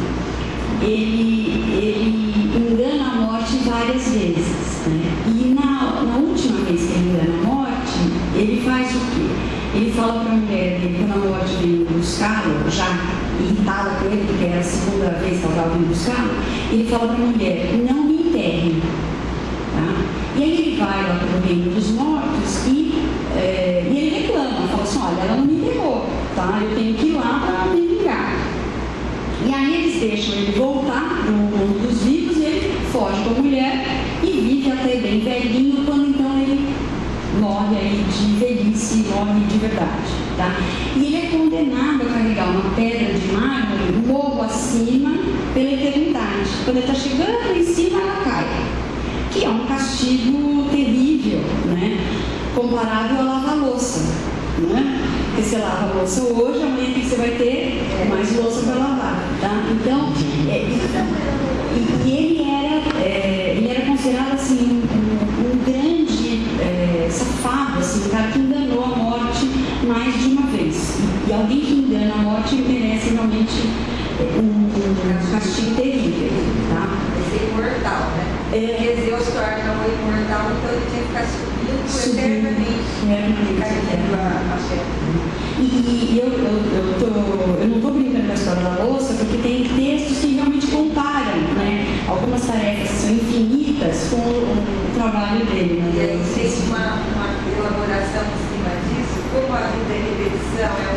Ele engana a morte várias vezes, né? E na última vez que ele engana a morte, ele faz o quê? Ele fala para a mulher dele, quando a morte vem buscá-lo, já irritada com ele, porque era a segunda vez que ela estava vindo buscá-lo, ele fala para a mulher, não me enterre. Tá? E aí ele vai lá para o reino dos mortos e ele reclama, fala assim, olha, ela não me enterrou, tá? Eu tenho que ir lá para me vingar. E aí eles deixam ele voltar para o mundo dos vivos e ele foge com a mulher e vive até bem velhinho, quando então ele morre aí de velhice, morre de verdade, tá? E ele é condenado a carregar uma pedra de mármore morro acima pela eternidade. Quando ele está chegando em cima, ela cai, que é um castigo terrível, né? Comparável a lavar louça, né? Porque você lava a louça hoje, amanhã que você vai ter mais louça para lavar, tá? Então, ele era considerado assim um grande safado, assim, um cara que enganou a morte mais de uma vez. E alguém que engana a morte merece realmente um castigo terrível, tá? Vai ser imortal, né? Porque Zeus torna o imortal, então ele tinha que ficar subindo eternamente. E eu não estou brincando com a história da louça, porque tem textos que realmente comparam, né, algumas tarefas que são infinitas com o trabalho dele. Né? E aí tem uma elaboração em cima disso, como a vida é repetição, é um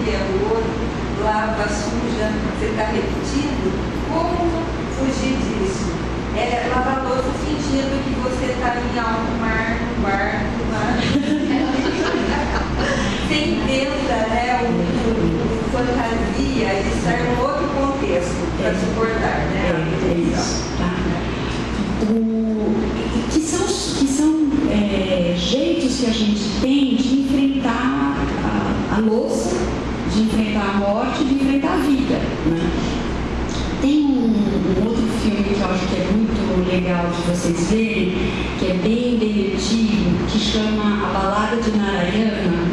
dia, é o outro, lava, suja, você está repetindo, como fugir disso? Lavar louça fingindo que você está em alto mar, no barco, você inventa, né, fantasia de estar em outro contexto para suportar, né? É isso. Tá? Que são jeitos que a gente tem de enfrentar a louça, de enfrentar a morte, de enfrentar a vida, né? Tem um outro filme que eu acho que é muito legal de vocês verem, que é bem antigo, que chama A Balada de Narayana,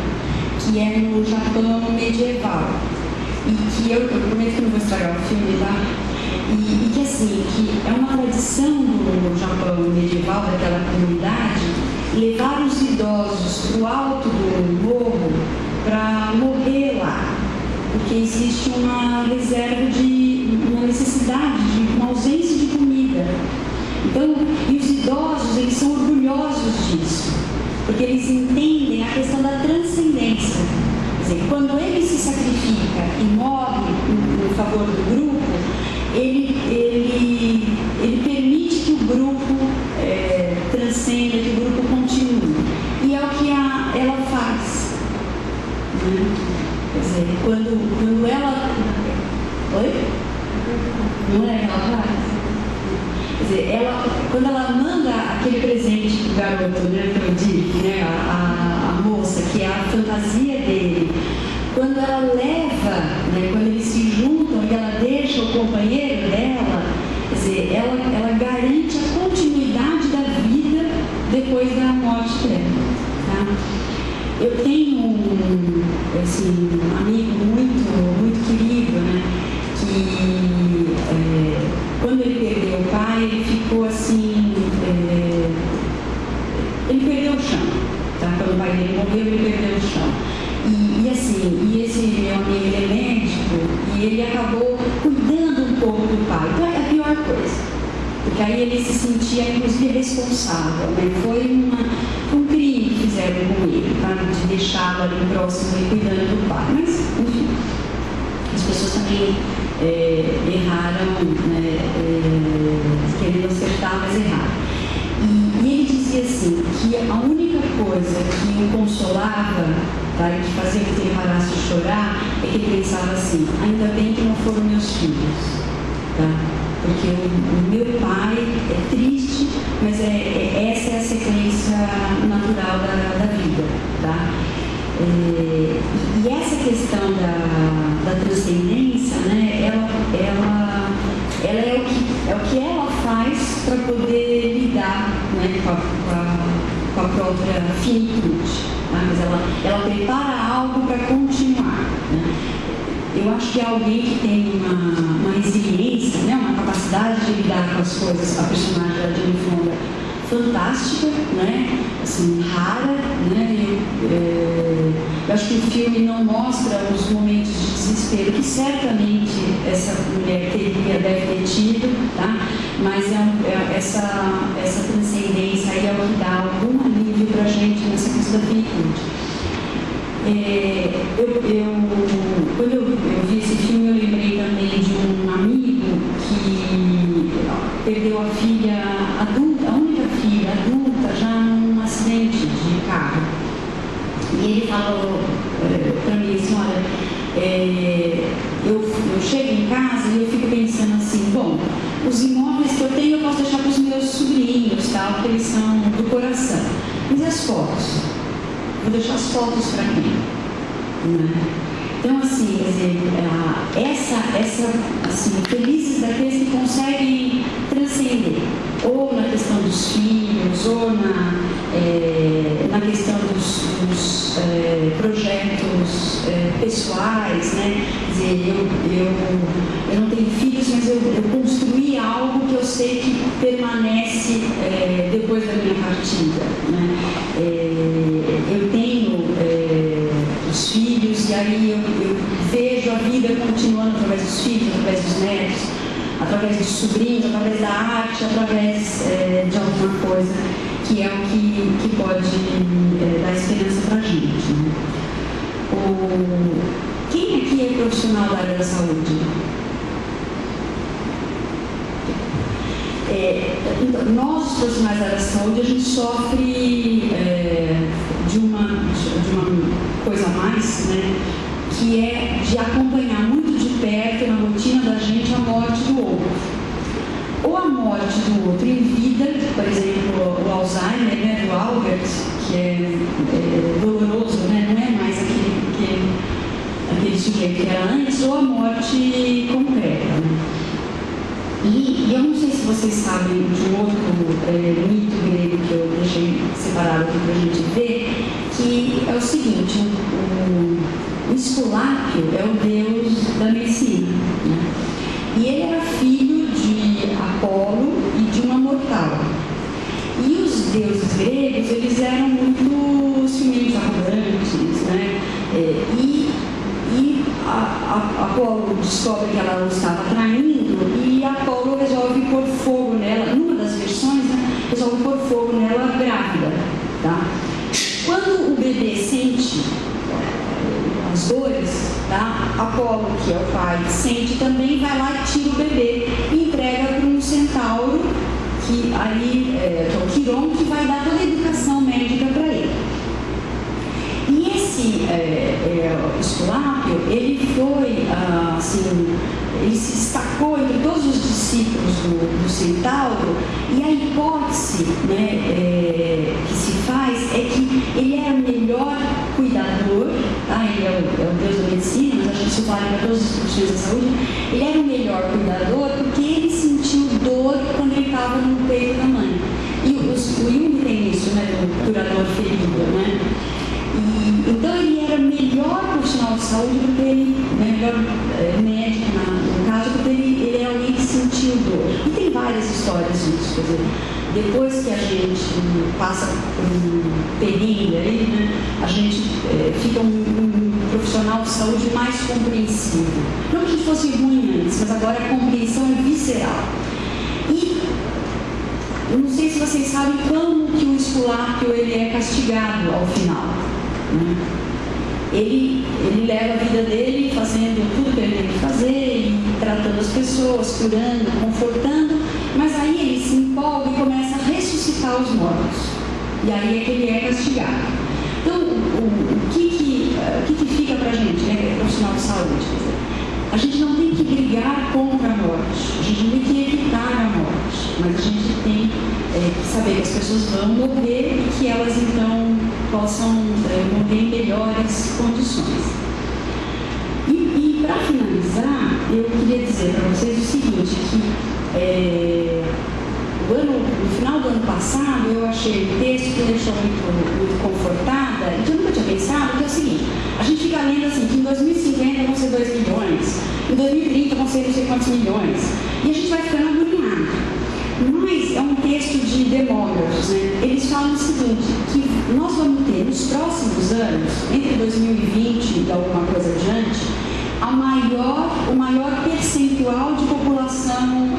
que é no Japão medieval. E que eu prometo que não vou estragar o filme, tá? E que assim, que é uma tradição no Japão medieval, daquela comunidade, levar os idosos para o alto do morro para morrer lá. Porque existe uma reserva uma necessidade, uma ausência de comida. Então, e os idosos, eles são orgulhosos disso, porque eles entendem a questão da transcendência. Quer dizer, quando ele se sacrifica e morre em favor do grupo, ele permite que o grupo transcenda, que o grupo continue. E é o que ela faz, né? Quer dizer, quando ela... Oi? Não é que ela faz? Quer dizer, quando ela manda aquele presente pro garoto, né, pro Dick, né, a moça, que é a fantasia dele, quando ela leva, né, quando eles se juntam e ela deixa o companheiro dela, quer dizer, ela garante a continuidade da vida depois da morte. um amigo muito querido, né? Que quando ele perdeu o pai, ele ficou assim, ele perdeu o chão, tá? Quando o pai dele morreu, ele perdeu o chão. E esse meu amigo, ele é médico, e ele acabou cuidando um pouco do pai. Então é a pior coisa, porque aí ele se sentia, inclusive, responsável, né? Foi um crime que fizeram com ele, tá? De deixá-lo ali próximo e cuidando do pai. Mas, enfim, as pessoas também erraram, né? Querendo acertar, mas erraram. E ele dizia assim, que a única coisa que o consolava, tá, e que fazia com que ele parasse de chorar, é que ele pensava assim: ainda bem que não foram meus filhos, tá? Porque o meu pai é triste, mas essa é a sequência natural da vida, tá? E essa questão da transcendência, né, ela é o que ela faz para poder lidar, né, com a própria finitude, tá? Mas ela prepara algo para continuar, né? Eu acho que é alguém que tem uma resiliência, né, uma capacidade de lidar com as coisas, a personagem da Jane Fonda, fantástica, né, assim, rara, né. Eu acho que o filme não mostra os momentos de desespero que certamente essa mulher deve ter tido, tá? Mas essa transcendência aí é o que dá algum alívio para a gente nessa questão da finitude. Quando eu vi esse filme, eu lembrei também de um amigo que perdeu a filha adulta, a única filha adulta, já num acidente de carro. E ele falou para mim assim: olha, eu chego em casa e eu fico pensando assim, bom, os imóveis que eu tenho eu posso deixar para os meus sobrinhos, tal, porque eles são do coração. Mas e as fotos? Vou deixar as fotos para quem? Né? Então, assim, quer dizer, assim, felizes daqueles que conseguem transcender, ou na questão dos filhos, ou na questão dos projetos pessoais, né? Quer dizer, eu não tenho filhos, mas eu construí algo que eu sei que permanece depois da minha partida, né? Eu tenho os filhos, e aí eu vejo a vida continuando através dos filhos, através dos netos, através dos sobrinhos, através da arte, através de alguma coisa que é o que pode dar esperança para a gente, né? Quem aqui é profissional da área da saúde? Então, nós, os profissionais da área da saúde, a gente sofre de uma coisa a mais, né? Que é de acompanhar muito de perto na rotina da gente a morte do outro. Ou a morte do outro em vida, por exemplo, o Alzheimer, né, do Albert, que é doloroso, né, não é mais aquele sujeito que era antes, ou a morte concreta. Né? E eu não sei se vocês sabem de um outro mito grego que eu deixei separado aqui para a gente ver, que é o seguinte: o Esculápio é o deus da medicina, né? E ele era filho de Apolo e de uma mortal. E os deuses gregos, eles eram muito ciumentos, arrogantes, né? E Apolo descobre que ela o estava traindo, e Apolo resolve pôr fogo nela, numa das versões, né? Resolve pôr fogo nela grávida, tá? Quando o bebê sente as dores, tá? Apolo, que é o pai, sente também, vai lá e tira o bebê e entrega para um centauro, que aí que é o Quiron, que vai dar toda a educação médica para ele. E esse Esculápio, ele foi, assim, ele se destacou entre todos os discípulos do centauro, e a hipótese, né, que se faz é que ele era o melhor cuidador, tá? Ele é o deus da medicina, mas acho que isso vale para todas as profissões da saúde. Ele era o melhor cuidador porque ele sentiu dor quando ele estava no peito da mãe. E o Jung tem isso, né, do curador ferido, né? Então ele era melhor profissional saúde porque ele, melhor médico no caso, porque ele é alguém que sentiu dor. E tem várias histórias disso, quer dizer, depois que a gente passa por um período aí, né, a gente fica um profissional de saúde mais compreensivo. Não que a gente fosse ruim antes, mas agora a compreensão é visceral. E eu não sei se vocês sabem como que o Esculápio ele é castigado ao final. Né? Ele leva a vida dele fazendo tudo que ele tem que fazer, e tratando as pessoas, curando, confortando, mas aí ele se empolga e começa a ressuscitar os mortos. E aí é que ele é castigado. Então, o que fica pra gente, né, profissional de saúde? Quer dizer, a gente não tem que brigar contra a morte, a gente não tem que evitar a morte, mas a gente tem que saber que as pessoas vão morrer e que elas então possam morrer em melhores condições. E para finalizar, eu queria dizer para vocês o seguinte, que no final do ano passado eu achei um texto que me deixou muito confortada, e que eu nunca tinha pensado, que é o seguinte: a gente fica lendo assim, que em 2050 vão ser 2 milhões, em 2030 vão ser não sei quantos milhões, e a gente vai ficando agoniado. Mas é um texto de demógrafos, né? Eles falam o seguinte, que nós vamos ter nos próximos anos, entre 2020 e alguma coisa adiante, o maior percentual de população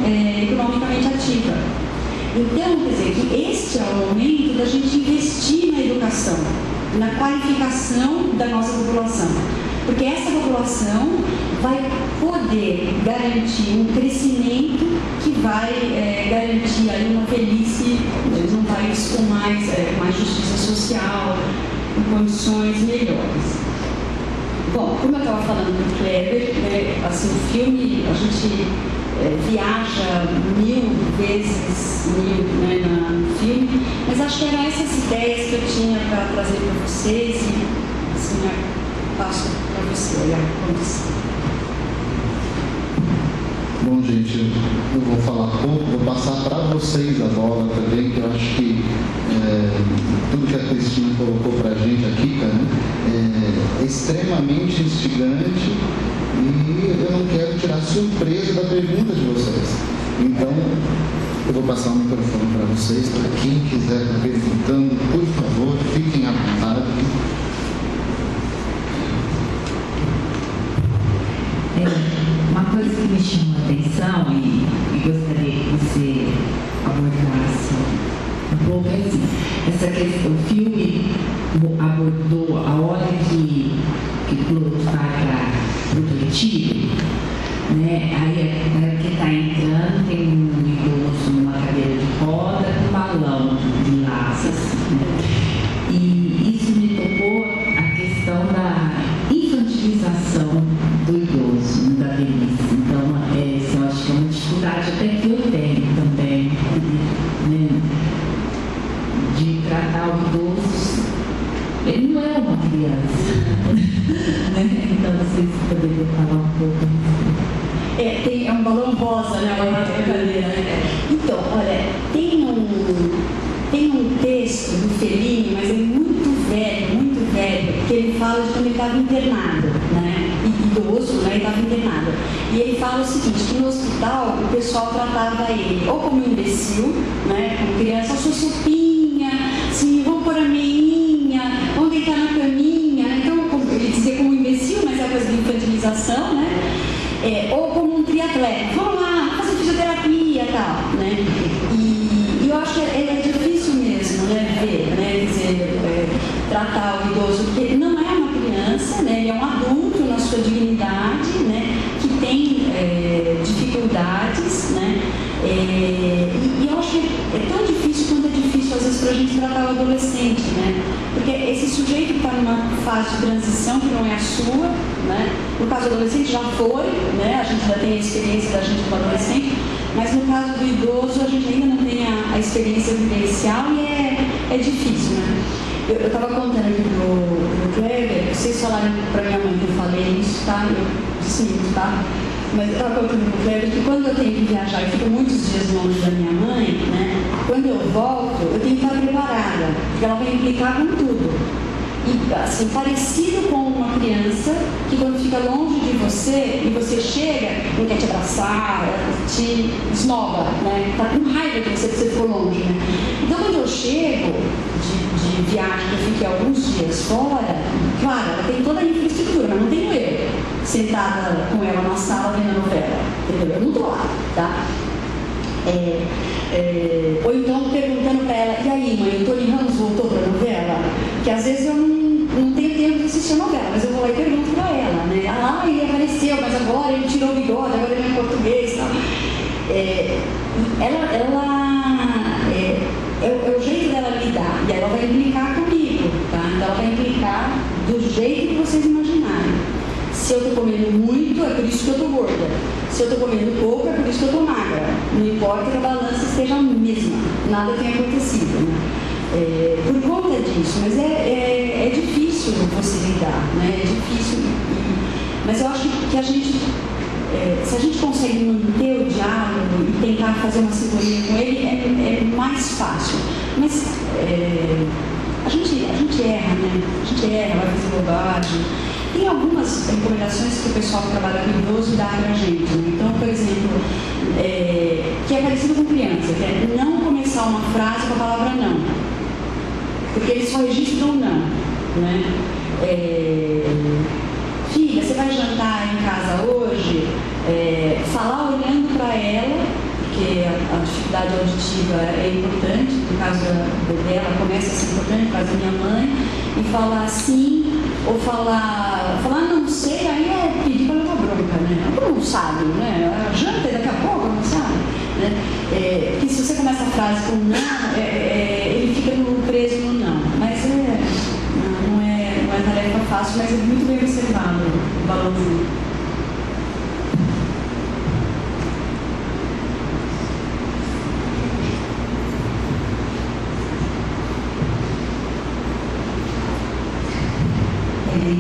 economicamente ativa. Então, quer dizer, que este é o momento da gente investir na educação, na qualificação da nossa população. Porque essa população vai poder garantir um crescimento que vai garantir aí uma velhice, um país com mais justiça social, com condições melhores. Bom, como eu estava falando do Kleber, assim, o filme, a gente viaja 1000 vezes no filme, mas acho que eram essas ideias que eu tinha para trazer para vocês e assim, eu passo para você olhar a condição. Bom, gente, eu vou falar pouco, vou passar para vocês a bola também, que eu acho que tudo que a Cristina colocou para a gente aqui, cara, é extremamente instigante, e eu não quero tirar surpresa da pergunta de vocês. Então, eu vou passar o microfone para vocês, para quem quiser estar perguntando, por favor, fiquem à vontade. Uma coisa que me chamou a atenção e gostaria que você abordasse um pouco é assim, essa questão, o filme abordou a hora que o piloto vai para o retiro, né? Aí a hora que está entrando tem um idoso numa cadeira de roda com um balão de laças, né? E isso me tocou a questão da infantilização do idoso, da velhice. Então, eu acho que é uma dificuldade até que eu tenho também, né, de tratar o idoso. Ele não é uma criança. Né? Então, vocês poderiam falar um pouco. É um balão rosa, né? Uma brincadeira. Então, olha, tem um texto do Fellini, mas é muito velho, que ele fala de quando ele estava internado, né? Idoso, né? Ele estava internado. E ele fala o seguinte, que no hospital o pessoal tratava ele ou como imbecil, né? Como criança, sua sopinha, assim, vamos pôr a meinha, vamos deitar na caminha, né? Então, ele dizia como imbecil, mas é uma coisa de infantilização, né? Ou como um triatleta, vamos lá, fazer fisioterapia e tal, né? E eu acho que é difícil mesmo, né, ver, né, quer dizer, tratar o idoso, porque não é uma criança, né, ele é um adulto na sua dignidade, né, que tem dificuldades, né, e eu acho que é tão difícil quanto é difícil às vezes para a gente tratar o adolescente, né, porque esse sujeito está numa fase de transição que não é a sua, né, no caso do adolescente já foi, né, a gente já tem a experiência da gente como adolescente, mas no caso do idoso a gente ainda não tem a experiência vivencial e é difícil, né. Eu estava contando aqui do Kleber, vocês falaram para minha mãe que eu falei isso, tá? Eu disse isso, tá? Mas eu estava contando para o Kleber que quando eu tenho que viajar e fico muitos dias longe da minha mãe, né? Quando eu volto, eu tenho que estar preparada, porque ela vai implicar com tudo. e assim, parecido com uma criança que quando fica longe de você e você chega, não quer te abraçar, te esnoba, né? Tá com raiva de você que você ficou longe, né? Então quando eu chego de viagem, eu fiquei alguns dias fora, claro, ela tem toda a infraestrutura, mas não tenho eu sentada com ela na sala vendo a novela, entendeu? Eu não tô lá, tá? Ou então perguntando para ela, e aí mãe, o Tony Ramos voltou para a novela? Que às vezes eu não tenho tempo de assistir a novela, mas eu vou lá e pergunto para ela, né? Ah, ele apareceu, mas agora ele tirou o bigode, agora ele é em português e tal. É o jeito dela lidar, e ela vai implicar comigo, tá? Então ela vai implicar do jeito que vocês imaginarem. Se eu estou comendo muito, é por isso que eu estou gorda. Se eu estou comendo pouco, é por isso que eu estou magra. Não importa que a balança esteja a mesma, nada tem acontecido, né? Por conta disso, mas é difícil você lidar, né? É difícil, mas eu acho que a gente, se a gente consegue manter o diálogo e tentar fazer uma sintonia com ele, é mais fácil. Mas a gente erra, né? A gente erra, vai fazer bobagem. Tem algumas recomendações que o pessoal que trabalha com idoso dá pra gente, né? Então, por exemplo, que é parecido com criança, que é não começar uma frase com a palavra não, porque eles só registram não, né? Filha, você vai jantar em casa hoje? Falar olhando para ela, porque a dificuldade auditiva é importante, no caso dela começa a ser importante, no caso da minha mãe, e falar sim, ou falar não sei, aí pedir para levar bronca, né? Não sabe, né? Janta daqui a pouco, não sabe, né? Porque se você começa a frase com não, ele fica preso no não, mas não é tarefa fácil, mas é muito bem observado o valorzinho.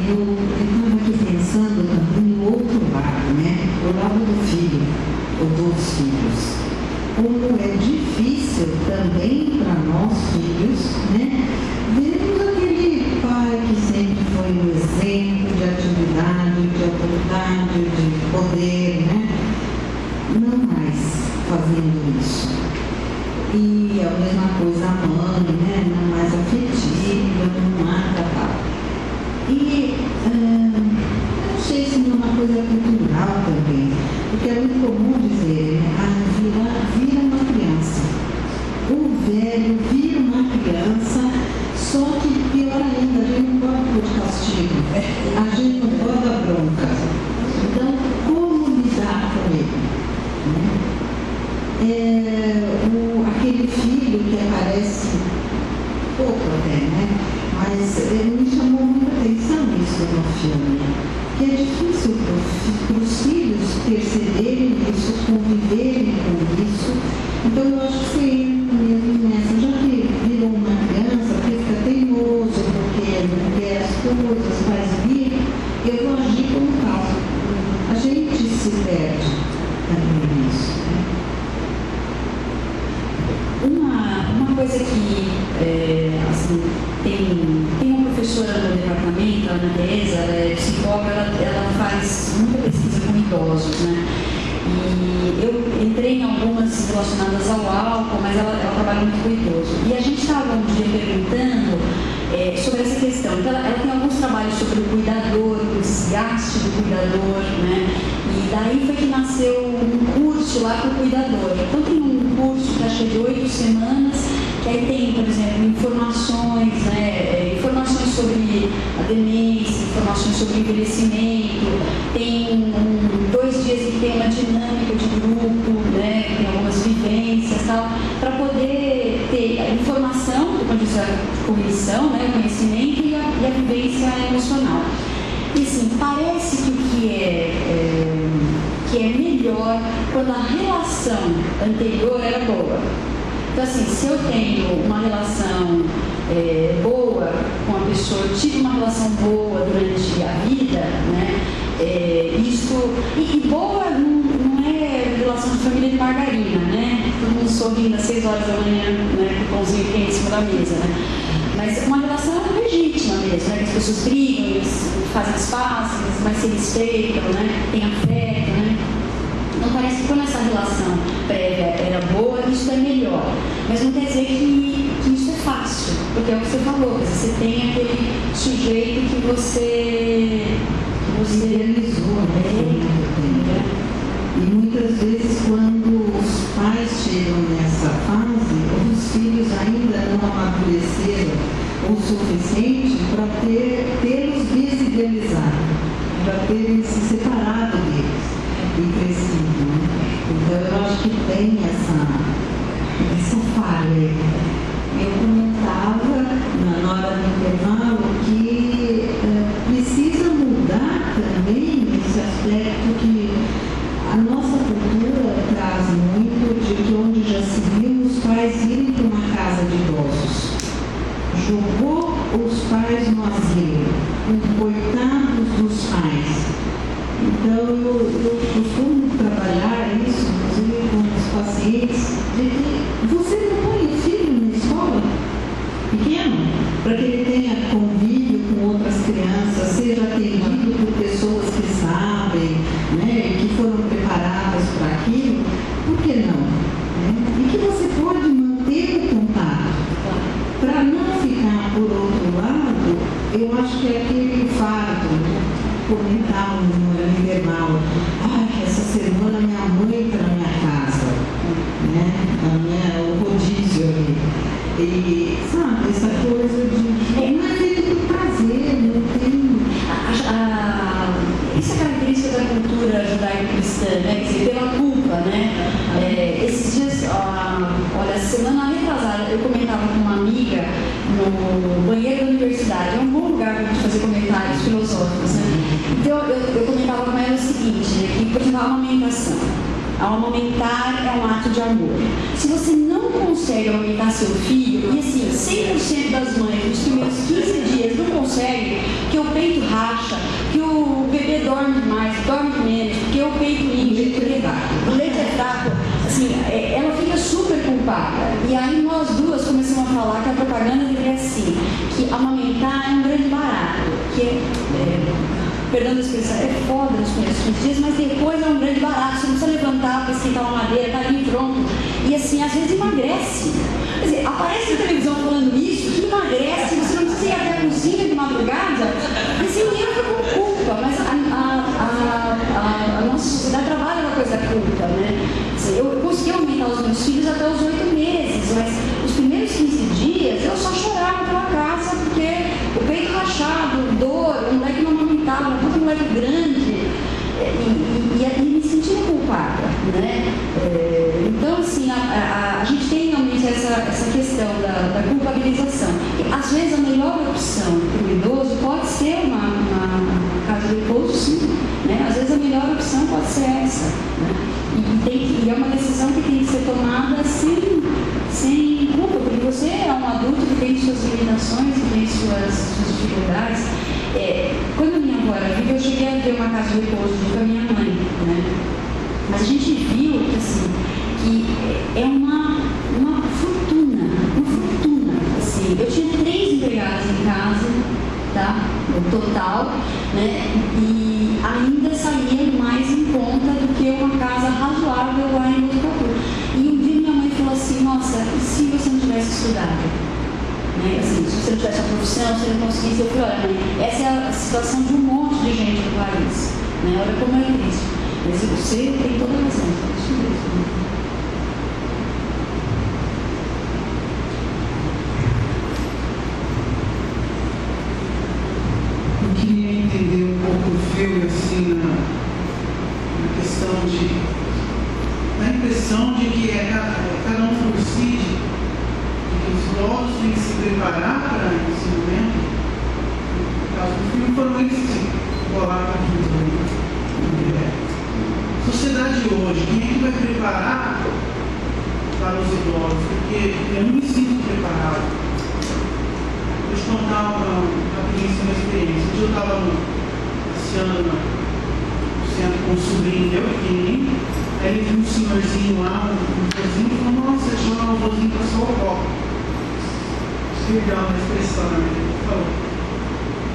Eu estava aqui pensando também no outro lado, né? O lado do filho, ou dos filhos. Como é difícil também para nós, filhos, né? Vermos aquele pai que sempre foi um exemplo de atividade, de autoridade, de poder, né? Não mais fazendo isso. E a mesma coisa a mãe, né? Não mais afetiva, não mata, tal. E eu não sei se não é uma coisa cultural também, porque é muito comum dizer, né? Vira uma criança. O velho vira uma criança, só que pior ainda, a gente não pode pôr de castigo, a gente não pode dar bronca. Então, como lidar com ele? Aquele filho que aparece pouco até, né? Mas me chamou muita atenção isso no filme, que é difícil para os filhos perceberem isso, conviverem com isso. Então eu acho que foi mesmo nessa, já que virou uma criança, porque fica teimoso, porque não quer as coisas, faz vir, eu vou agir como tal. A gente se perde também nisso. Uma coisa que assim, tem uma professora no departamento, a Ana Teresa, ela é psicóloga, ela faz muita pesquisa com idosos, né? E eu entrei em algumas relacionadas ao álcool, mas ela trabalha muito com idoso. E a gente estava um dia perguntando sobre essa questão. Então, ela tem alguns trabalhos sobre o cuidador, o desgaste do cuidador, né? E daí foi que nasceu um curso lá para o cuidador. Então tem um curso que acho que é de 8 semanas, que aí tem, por exemplo, informações, né? Informações sobre a demência, informações sobre o envelhecimento, tem 2 dias que tem uma dinâmica de grupo, né? Tem algumas vivências e tal, para poder ter a informação, como diz a cognição, né? O conhecimento e a vivência emocional. E assim, parece que o que é melhor quando a relação anterior era boa. Então assim, se eu tenho uma relação boa com a pessoa, eu tive uma relação boa durante a vida, né? E boa não é relação de família de margarina, né? Todo mundo sorrindo às 6 horas da manhã, né? Com o pãozinho quente em cima da mesa, né? Mas uma relação legítima mesmo, né? Que as pessoas brigam, fazem as pazes, mas se respeitam, né? Tem afeto, né? Então parece que quando essa relação prévia era boa, isso é melhor. Mas não quer dizer que isso é fácil, porque é o que você falou, você tem aquele sujeito que você idealizou, né? E muitas vezes quando os pais chegam nessa fase, os filhos ainda não amadureceram o suficiente para tê-los desidealizado, para terem se separado deles e crescido, né? Então eu acho que tem essa falha. Eu comentava na hora do intervalo que precisa mudar também esse aspecto que a nossa cultura traz muito de que onde já se viu os pais irem para uma casa de idosos. Jogou os pais no asilo, coitados dos pais. Então eu costumo trabalhar isso, inclusive com os pacientes, de que você não põe o filho na escola pequeno, para que ele tenha convívio com outras crianças, seja atendido por pessoas que sabem, né, que foram preparadas para aquilo, por que não? Né? E que você pode manter o contato. Para não ficar por outro lado, eu acho que é aquele fardo, comentar no intervalo, essa semana minha mãe está na minha casa, né? O rodízio ali. E, sabe, essa coisa de não é feito por prazer, não tem. Isso é característica da cultura judaico-cristã, né? Quer dizer, pela culpa, né? Esses dias, olha, semana retrasada, eu comentava com uma amiga no banheiro da universidade. É um bom lugar para a gente fazer comentários filosóficos, né? Então, eu comentava com ela o seguinte, né? Que, por exemplo, a amamentação. Amamentar é um ato de amor. Se você não consegue amamentar seu filho, e assim, 100% das mães nos primeiros 15 dias não conseguem, que o peito racha, que o bebê dorme mais, dorme menos, porque o peito incha, o leite é fraco, assim, ela fica super culpada. E aí nós duas começamos a falar que a propaganda deveria assim, que amamentar é um grande barato, que perdão a expressão, é foda nos primeiros 15 dias, mas depois é um grande barato, você não precisa levantar para esquentar uma madeira, tá ali pronto. E assim, às vezes emagrece. Quer dizer, aparece na televisão falando isso, que emagrece, você não precisa ir até a cozinha de madrugada. E assim, eu fico com culpa, mas a nossa sociedade trabalha com a coisa da culpa, né? Assim, eu consegui aumentar os meus filhos até os 8 meses, mas os primeiros 15 dias eu só chorava pela casa, porque o peito rachado, dor, o moleque não amamentava, um puta moleque grande, e me sentindo culpada, né? Então, assim, a gente tem realmente essa questão da culpabilização. E, às vezes, a melhor opção para o idoso pode ser uma casa de repouso, sim, né? Às vezes, a melhor opção pode ser essa, né? E é uma decisão que tem que ser tomada sem culpa, porque você é um adulto que tem suas limitações, que tem suas dificuldades. Quando a minha avó era viva, eu cheguei a ver uma casa de repouso com a minha mãe, né? Mas a gente viu que, assim, que é uma fortuna, assim. Eu tinha 3 empregadas em casa, tá? No total, né? E ainda saía mais em conta do que uma casa razoável lá em Botucatu. E um dia minha mãe falou assim, nossa, e se você não tivesse estudado? Né? Assim, se você não tivesse a profissão, você não conseguisse. Eu falei, olha, mãe, essa é a situação de um monte de gente no país, né? Olha como é triste. Mas você tem toda a razão, isso mesmo. Eu queria entender um pouco o filme, assim, na questão da impressão de que cada um por si, os idosos têm que se preparar para esse momento. No caso do filme, foram eles que colaram aquilo. Sociedade hoje, quem é que vai preparar para os idosos? Porque eu não me sinto preparado. Vou te contar uma experiência. Eu estava passeando no centro com um sobrinho meu, pequenininho. Aí ele viu um senhorzinho lá, um vozinho, e falou, nossa, tinha um vozinho para São Paulo. perdão na expressão, né? Ele falou.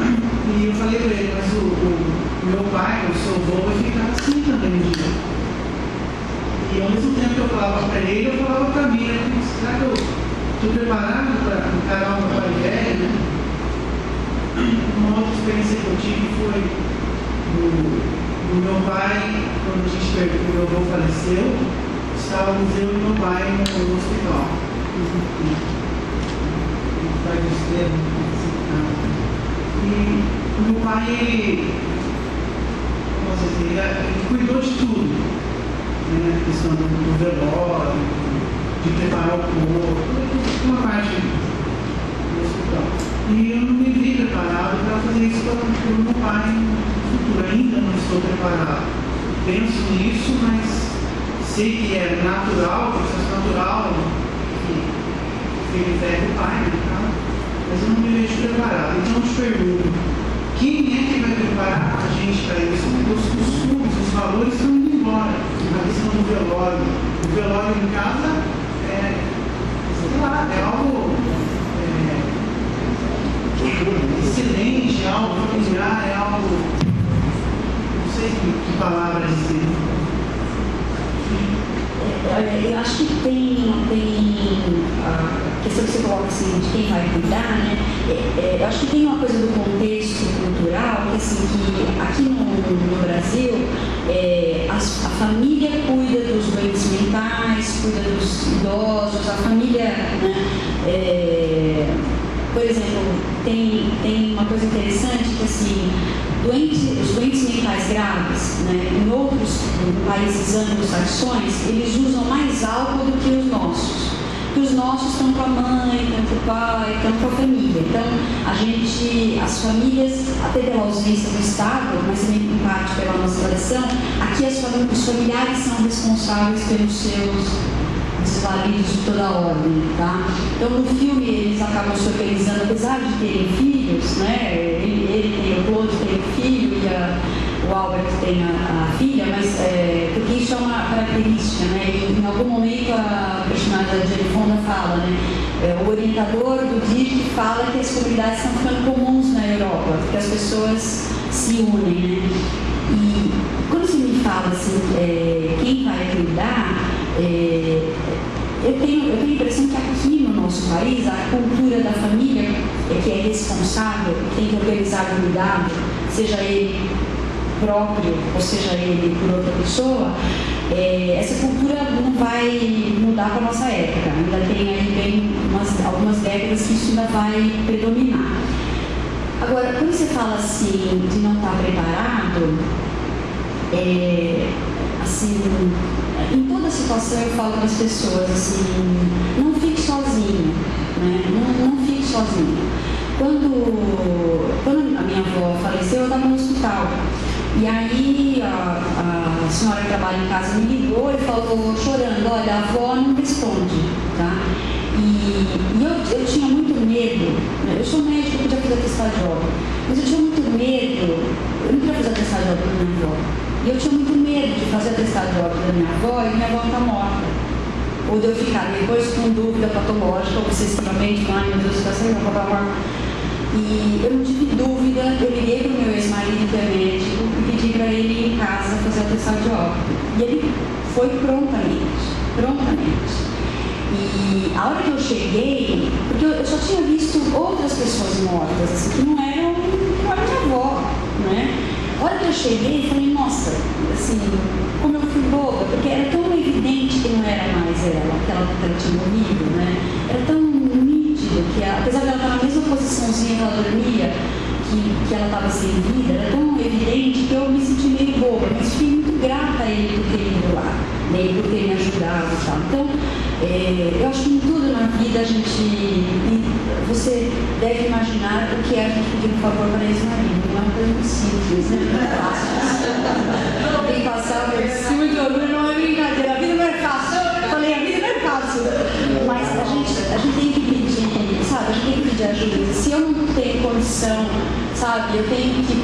E eu falei para ele, mas o meu pai, o seu avô, vai ficar assim também um dia. E ao mesmo tempo que eu falava para ele, eu falava para mim, será que eu estou preparado para encarar o meu pai velho, né? Uma outra experiência que eu tive foi o meu pai, quando o meu avô faleceu, estávamos eu e meu pai no hospital. E o meu pai, ele cuidou de tudo, né? A questão do velório, de preparar o corpo, uma parte do hospital. E eu não me vi preparado para fazer isso para o meu pai no futuro. Ainda não estou preparado. Penso nisso, mas sei que é natural, processo natural, que ele pega o pai, né? Mas eu não me vejo preparado. Então eu te pergunto, quem é que vai preparar a gente para isso? Porque os costumes, os valores estão indo embora. A questão do velório. O velório em casa sei lá, é algo excelente, é algo familiar, é algo. Não sei que palavra dizer. Eu acho que tem a questão que você coloca assim, de quem vai cuidar, né? Eu acho que tem uma coisa do contexto cultural, que assim, que aqui no Brasil, a família cuida dos doentes mentais, cuida dos idosos, a família, né? Por exemplo, tem uma coisa interessante que assim, os doentes mentais graves, né, em outros países anglo-saxões, eles usam mais álcool do que os nossos. Porque os nossos estão com a mãe, estão com o pai, estão com a família. Então, as famílias, até pela ausência do Estado, mas também em parte pela nossa tradição, aqui os familiares são responsáveis pelos seus desvalidos de toda a ordem, tá? Então, no filme, eles acabam se organizando, apesar de terem filhos, né? Ele tem o Claude, tem o filho, e o Albert tem a filha, mas porque isso é uma característica, né? E em algum momento a personagem da Jane Fonda fala, né? O orientador do Dirk fala que as comunidades estão ficando comuns na Europa, porque as pessoas se unem, né? E quando você me fala assim, quem vai cuidar, eu tenho a impressão que aqui no nosso país a cultura da família que é responsável, tem que organizar o cuidado, seja ele próprio ou seja ele por outra pessoa, essa cultura não vai mudar para a nossa época, ainda tem aí bem algumas décadas que isso ainda vai predominar. Agora, quando você fala assim de não estar preparado, assim, em toda situação eu falo para as pessoas assim, não fique sozinho, né? Não fique sozinho. Quando a minha avó faleceu, eu estava no hospital. E aí a senhora que trabalha em casa me ligou e falou chorando, olha, a avó não responde, tá? E eu tinha muito medo, né? Eu sou médica, eu podia fazer atestado de obra, mas eu tinha muito medo, eu não queria fazer atestado de obra da minha avó. E eu tinha muito medo de fazer atestado de óbito da minha avó e minha avó está morta. Ou de eu ficar depois com dúvida patológica, obsessivamente, ai meu Deus, está sendo minha avó morta. E eu não tive dúvida, eu liguei para o meu ex-marido que é médico e pedi para ele ir em casa fazer atestado de óbito. E ele foi prontamente. E a hora que eu cheguei, porque eu só tinha visto outras pessoas mortas, assim, que não eram minha avó, né? A hora que eu cheguei, falei, nossa, assim, como eu fui boba, porque era tão evidente que não era mais ela, que ela tinha morrido, né? Era tão nítido que, apesar dela estar na mesma posiçãozinha que ela dormia, que ela estava sem vida, era tão evidente que eu me senti meio boba, mas fui muito grata a ele por ter ido lá, né? E por ter me ajudado e tal. Então, eu acho que em tudo na vida você deve imaginar o que é a gente pedir um favor para ex-marido. Não é uma coisa muito simples, né? Não é fácil. Tem que passar por cima de orgulho, não é brincadeira. A vida não é fácil. Eu falei, a vida não é fácil. Mas a gente tem que pedir, sabe? A gente tem que pedir ajuda. Se eu não tenho condição, sabe? Eu tenho que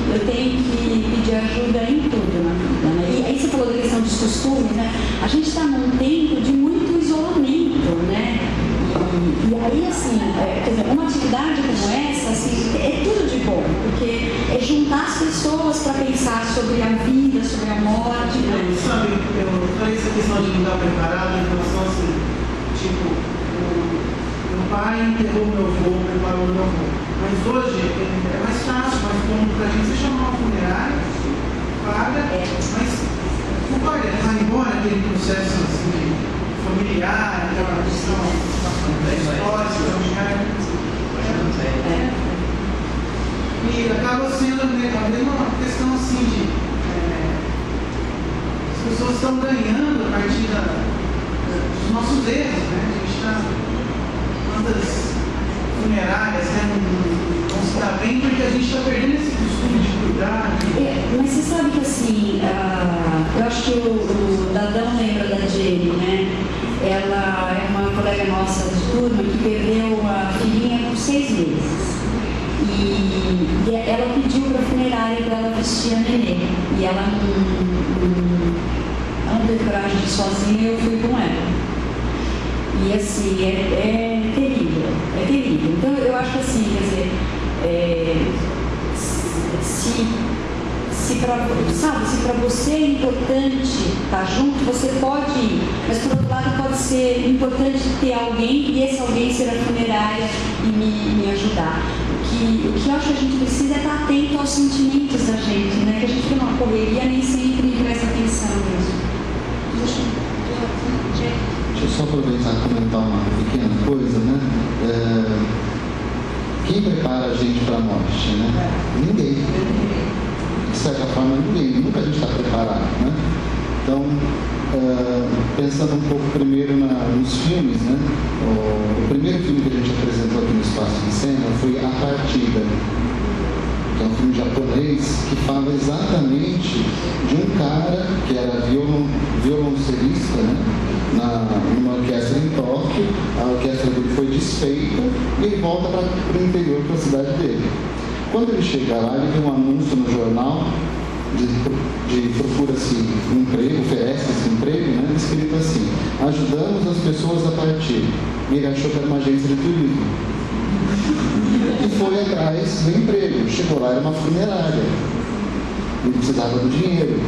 pedir ajuda em tudo na vida, né? E aí você falou da questão dos costumes, né? A gente está num tempo de muito isolamento, né? E aí, assim, quer dizer, uma atividade pessoas para pensar sobre a vida, sobre a morte. Né? Sabe, eu falei essa questão de não estar preparado em relação assim, tipo, meu pai enterrou meu avô, preparou meu avô. Mas hoje é mais fácil, mais cômodo para a gente. Você chama uma funerária, paga, mas não pode levar embora aquele processo assim, familiar, aquela questão da história familiar. E acaba sendo a mesma questão assim de as pessoas estão ganhando a partir dos nossos erros, né? A gente está quantas funerárias, né? Não se dá bem porque a gente está perdendo esse costume de cuidar. Mas você sabe que assim, eu acho que o Dadão lembra da Jenny, né? Ela é uma colega nossa de turma que perdeu a filhinha por 6 meses. E ela pediu para a funerária para ela vestir a nenê. E ela não teve coragem de ir sozinha, eu fui com ela. E assim, é terrível, é terrível. Então eu acho que assim, quer dizer, se para você é importante estar junto, você pode ir. Mas por outro lado pode ser importante ter alguém e esse alguém ser a funerária e me ajudar. O que eu acho que a gente precisa é estar atento aos sentimentos da gente, né? Que a gente fica numa correria, nem sempre presta atenção mesmo. Deixa eu só aproveitar e comentar uma pequena coisa, né? Quem prepara a gente para a morte, né? Ninguém. De certa forma, ninguém. Nunca a gente está preparado, né? Então, pensando um pouco primeiro nos filmes, né? O primeiro filme que a gente apresentou aqui no Espaço de Cena foi A Partida, que é um filme japonês que fala exatamente de um cara que era violoncelista, né? Numa orquestra em Tóquio. A orquestra dele foi desfeita e ele volta para o interior, para a cidade dele. Quando ele chega lá, ele vê um anúncio no jornal de procura-se um emprego, oferece-se emprego, né? Escrito assim: ajudamos as pessoas a partir. E ele achou que era uma agência de turismo. E foi atrás do emprego. Chegou lá, era uma funerária. Ele precisava do dinheiro.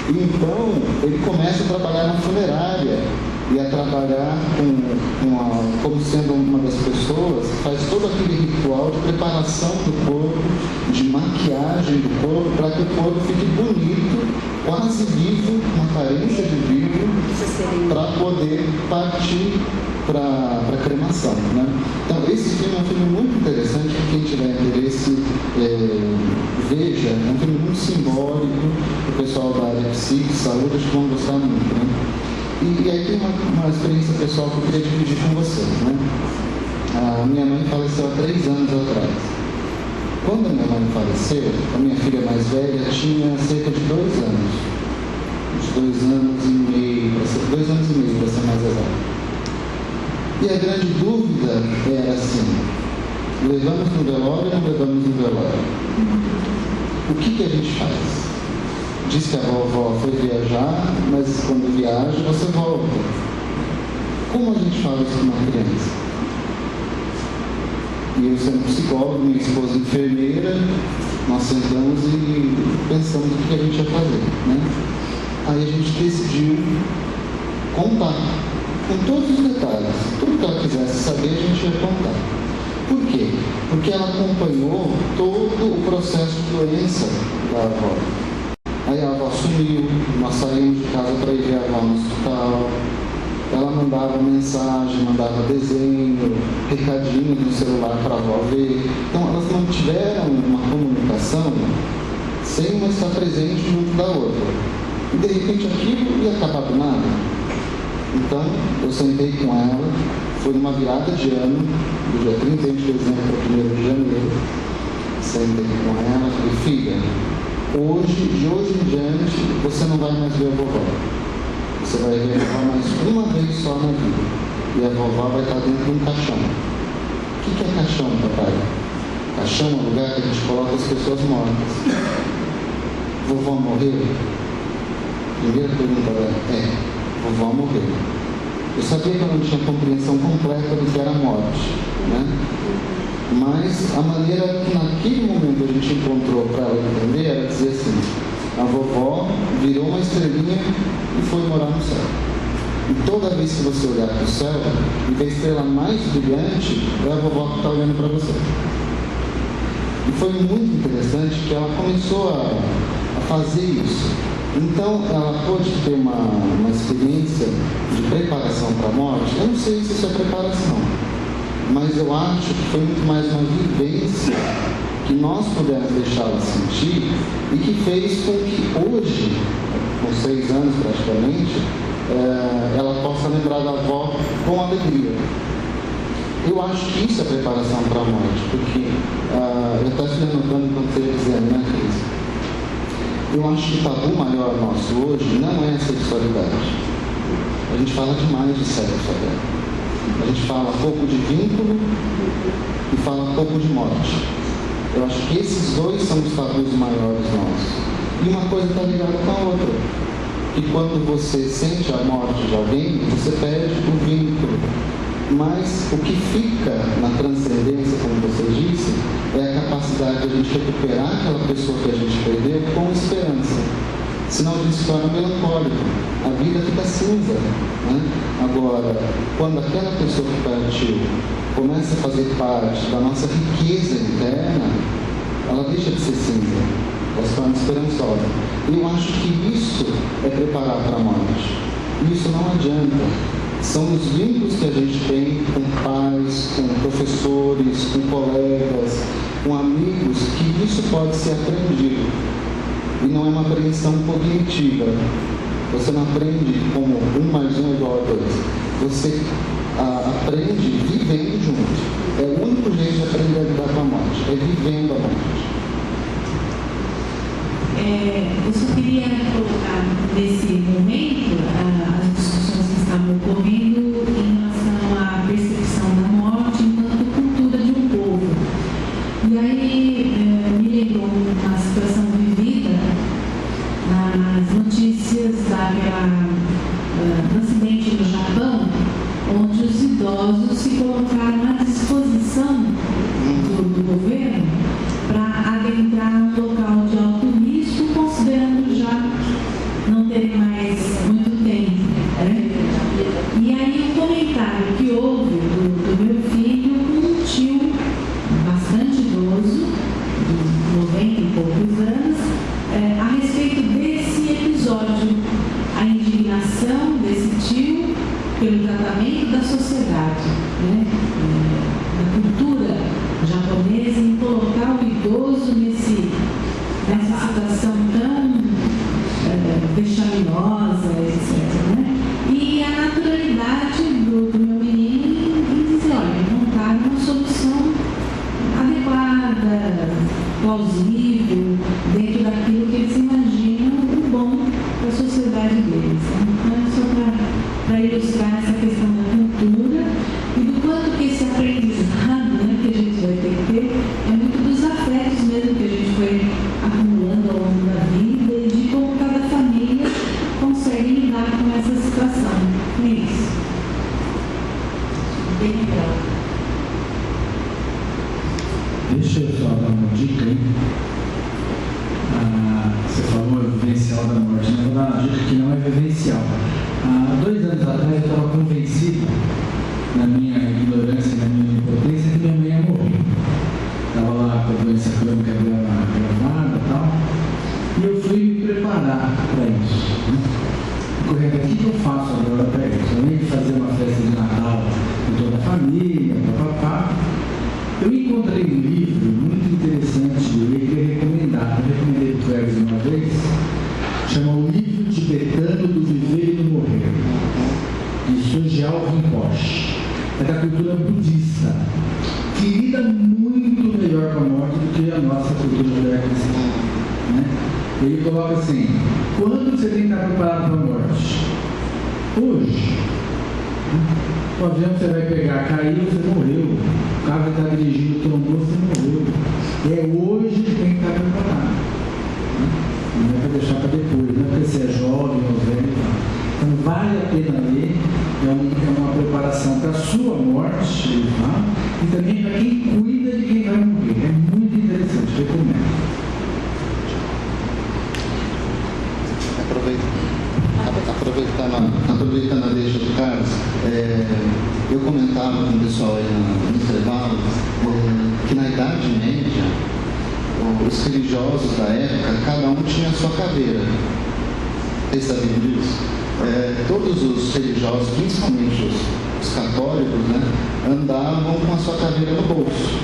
Então, ele começa a trabalhar na funerária e a trabalhar como sendo uma das pessoas, faz todo aquele ritual de preparação do corpo, de maquiagem do corpo, para que o corpo fique bonito, quase vivo, uma aparência de vivo, para poder partir para a cremação, né? Então, esse filme é um filme muito interessante, que quem tiver interesse, veja, é um filme muito simbólico, o pessoal da área de psique, saúde, acho que vão gostar muito, né? E aí tem uma experiência pessoal que eu queria dividir com vocês, né? A minha mãe faleceu há 3 anos atrás. Quando a minha mãe faleceu, a minha filha mais velha tinha cerca de 2 anos. Uns 2 anos e meio, para ser mais exato. E a grande dúvida era assim: levamos no velório ou não levamos no velório? O que a gente faz? Diz que a vovó foi viajar, mas quando viaja, você volta. Como a gente fala isso com uma criança? E eu sendo psicólogo, minha esposa enfermeira, nós sentamos e pensamos o que a gente ia fazer, né? Aí a gente decidiu contar, com todos os detalhes. Tudo que ela quisesse saber, a gente ia contar. Por quê? Porque ela acompanhou todo o processo de doença da avó. Aí a avó sumiu, nós saímos de casa para ir ver a avó no hospital. Ela mandava mensagem, mandava desenho, recadinho no celular para a avó ver. Então elas não tiveram uma comunicação sem uma estar presente junto da outra. E de repente aquilo ia acabar do nada. Então eu sentei com ela, foi numa virada de ano, do dia 31 de dezembro para 1º de janeiro. Sentei com ela e falei: filha, de hoje em diante, você não vai mais ver a vovó. Você vai ver a vovó mais uma vez só na vida. E a vovó vai estar dentro de um caixão. O que é caixão, papai? Caixão é um lugar que a gente coloca as pessoas mortas. Vovó morreu? Primeira pergunta é: vovó morreu. Eu sabia que eu não tinha compreensão completa do que era a morte, né? Mas a maneira que naquele momento a gente encontrou para ela entender era dizer assim: a vovó virou uma estrelinha e foi morar no céu. E toda vez que você olhar para o céu e ver a estrela mais brilhante, é a vovó que está olhando para você. E foi muito interessante que ela começou a fazer isso. Então ela pôde ter uma experiência de preparação para a morte. Eu não sei se isso é preparação, mas eu acho que foi muito mais uma vivência que nós pudemos deixá-la sentir e que fez com que hoje, com 6 anos praticamente, ela possa lembrar da avó com alegria. Eu acho que isso é preparação para a morte, porque eu estou se notando enquanto você ia dizendo, né, Cris? Eu acho que o tabu maior nosso hoje não é a sexualidade. A gente fala demais de sexo agora. A gente fala pouco de vínculo e fala pouco de morte. Eu acho que esses dois são os tabus maiores nossos. E uma coisa está ligada com a outra. Que quando você sente a morte de alguém, você perde o vínculo. Mas o que fica na transcendência, como você disse, é a capacidade de a gente recuperar aquela pessoa que a gente perdeu com esperança. Senão a gente se torna melancólico, a vida fica cinza, né? Agora, quando aquela pessoa que partiu começa a fazer parte da nossa riqueza interna, ela deixa de ser cinza, ela se torna esperançosa. E eu acho que isso é preparar para a morte. Isso não adianta. São os vínculos que a gente tem com pais, com professores, com colegas, com amigos, que isso pode ser aprendido. E não é uma apreensão cognitiva. Você não aprende como 1 mais 1 é igual a 2. Você aprende vivendo junto. É o único jeito de aprender a lidar com a morte, é vivendo a morte. Eu só queria colocar nesse momento as discussões que estavam ocorrendo em relação à percepção da morte enquanto cultura de um povo. E aí me lembrou uma situação vivida nas notícias do acidente no Japão, onde os idosos se colocaram à disposição do governo para adentrar um local de alto risco, considerando já não ter mais muito tempo. Né? E aí o comentário que houve do meu filho com um tio bastante idoso, de 90 e poucos anos, a respeito desse episódio, a indignação desse tio pelo tratamento da sociedade, né? Da cultura japonesa, em colocar o idoso nessa situação tão vexaminosa, etc. Né? E a naturalidade do meu menino em dizer, olha, montar uma solução adequada, plausível, dentro daquilo que eles imaginam o bom para a sociedade deles. Então, é só para ilustrar essa questão da cultura e do quanto que esse aprendizado, né, que a gente vai ter que ter, é muito dos afetos mesmo que a gente foi acumulando ao longo da vida e de como cada família consegue lidar com essa situação. É isso. Bem legal. Deixa eu só dar uma dica, hein? Você falou vivencial da morte, né? Vou dar uma dica que não é vivencial. Há 2 anos atrás eu estava convencido, na minha ignorância e na minha impotência, que minha mãe ia morrer. Estava lá com a doença crônica dela gravada e tal. E eu fui me preparar para isso. Né? Correndo, o que eu faço agora para isso? Além de fazer uma festa de Natal com toda a família, papapá, eu encontrei um livro muito interessante de ler, que eu recomendar. Eu recomendei para o Cleves uma vez, chama O Livro Tibetano do Viver e do Morrer, de Sogyal Rinpoche. É da cultura budista, que lida muito melhor com a morte do que a nossa cultura judaico-cristã. Né? Ele coloca assim: quando você tem que estar preparado para a morte? Hoje. O avião que você vai pegar caiu, você morreu. O carro que está dirigindo trombou, você morreu. É hoje que tem que estar preparado. Não é para deixar para depois, não é porque você é jovem ou velho. Então vale a pena ler, é uma preparação para a sua morte, tá? E também para quem cuida de quem vai morrer. É muito interessante, recomendo. Aproveitando a deixa do Carlos, eu comentava com o pessoal aí no intervalo que na Idade Média, os religiosos da época, cada um tinha a sua caveira. Vocês sabiam disso? Todos os religiosos, principalmente os católicos, né, andavam com a sua caveira no bolso.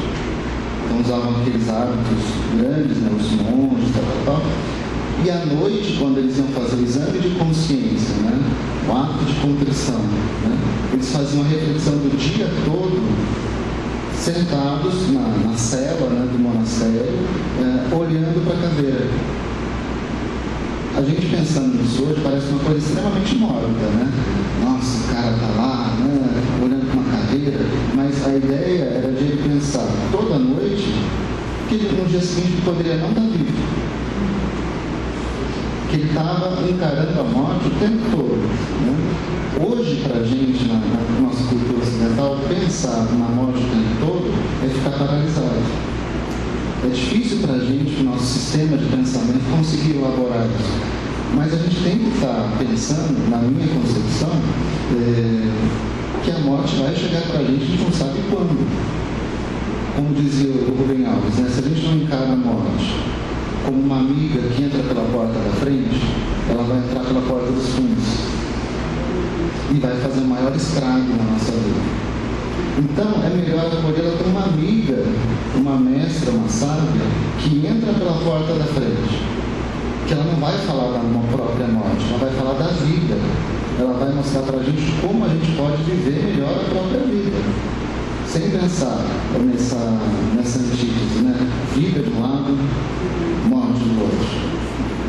Então usavam aqueles hábitos grandes, né, os monges, tal. E à noite, quando eles iam fazer o exame de consciência, né, o ato de contrição, né, eles faziam a reflexão do dia todo, sentados na cela, né, do monastério, olhando para a caveira. A gente pensando nisso hoje parece uma coisa extremamente mórbida, né? Nossa, o cara está lá, né, olhando para uma caveira, mas a ideia era de ele pensar toda noite que no dia seguinte ele poderia não estar vivo. Que ele estava encarando a morte o tempo todo, né? Hoje, para a gente, na nossa cultura ocidental, pensar na morte o tempo todo é ficar paralisado. É difícil para a gente, o nosso sistema de pensamento, conseguir elaborar isso. Mas a gente tem que estar pensando, na minha concepção, que a morte vai chegar para a gente não sabe quando. Como dizia o Rubem Alves, né? Se a gente não encara a morte como uma amiga que entra pela porta da frente, ela vai entrar pela porta dos fundos e vai fazer o maior estrago na nossa vida. Então é melhor acolhê-la como uma amiga, uma mestra, uma sábia que entra pela porta da frente, que ela não vai falar da própria morte, ela vai falar da vida, ela vai mostrar para a gente como a gente pode viver melhor a própria vida, sem pensar nessa antítese, né? Vida de um lado, morte do outro,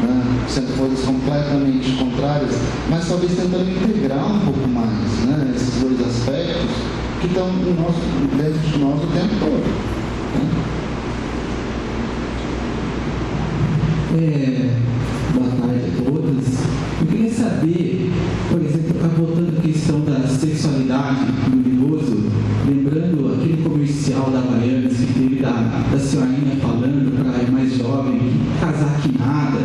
né? Sendo coisas completamente contrárias, mas talvez tentando integrar um pouco mais, né, esses dois aspectos que estão dentro de nós o tempo todo, né? Boa tarde a todos. Eu queria saber, por exemplo, voltando à questão da sexualidade do idoso, lembrando aquele comercial da Havaianas que teve da senhorinha falando para a mais jovem que casar que nada,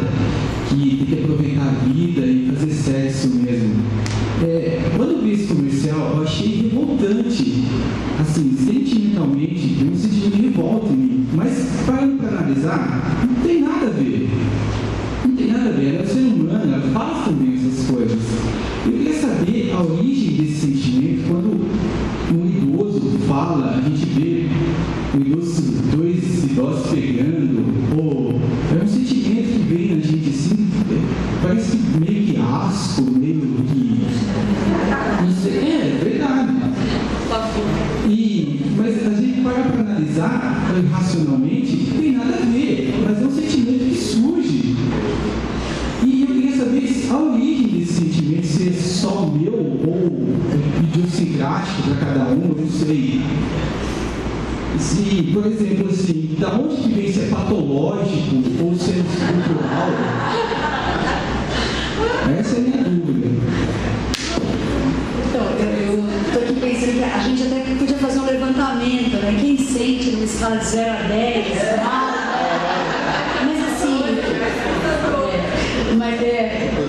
que tem que aproveitar a vida e fazer sexo mesmo. Quando eu vi esse comercial, eu achei revoltante, assim, sentimentalmente, tem um sentimento de revolta em mim, mas parando para analisar, não tem nada a ver. Não tem nada a ver, ela é um ser humano, ela faz também essas coisas. Eu queria saber a origem desse sentimento. Quando um idoso fala, a gente vê dois idosos pegando, é um sentimento que vem na gente assim, parece que meio que asco, meio que. Não sei, é verdade. Mas a gente para analisar racionalmente, não tem nada a ver, mas é um sentimento que surge. E eu queria saber a origem desse sentimento, se é só meu ou idiosincrático para cada um, eu não sei. Se, por exemplo, assim, da onde que vem, se é patológico ou se é cultural? Essa é a minha dúvida. Então, eu estou aqui pensando que a gente até podia fazer um levantamento, né? Quem sente numa escala de 0 a 10,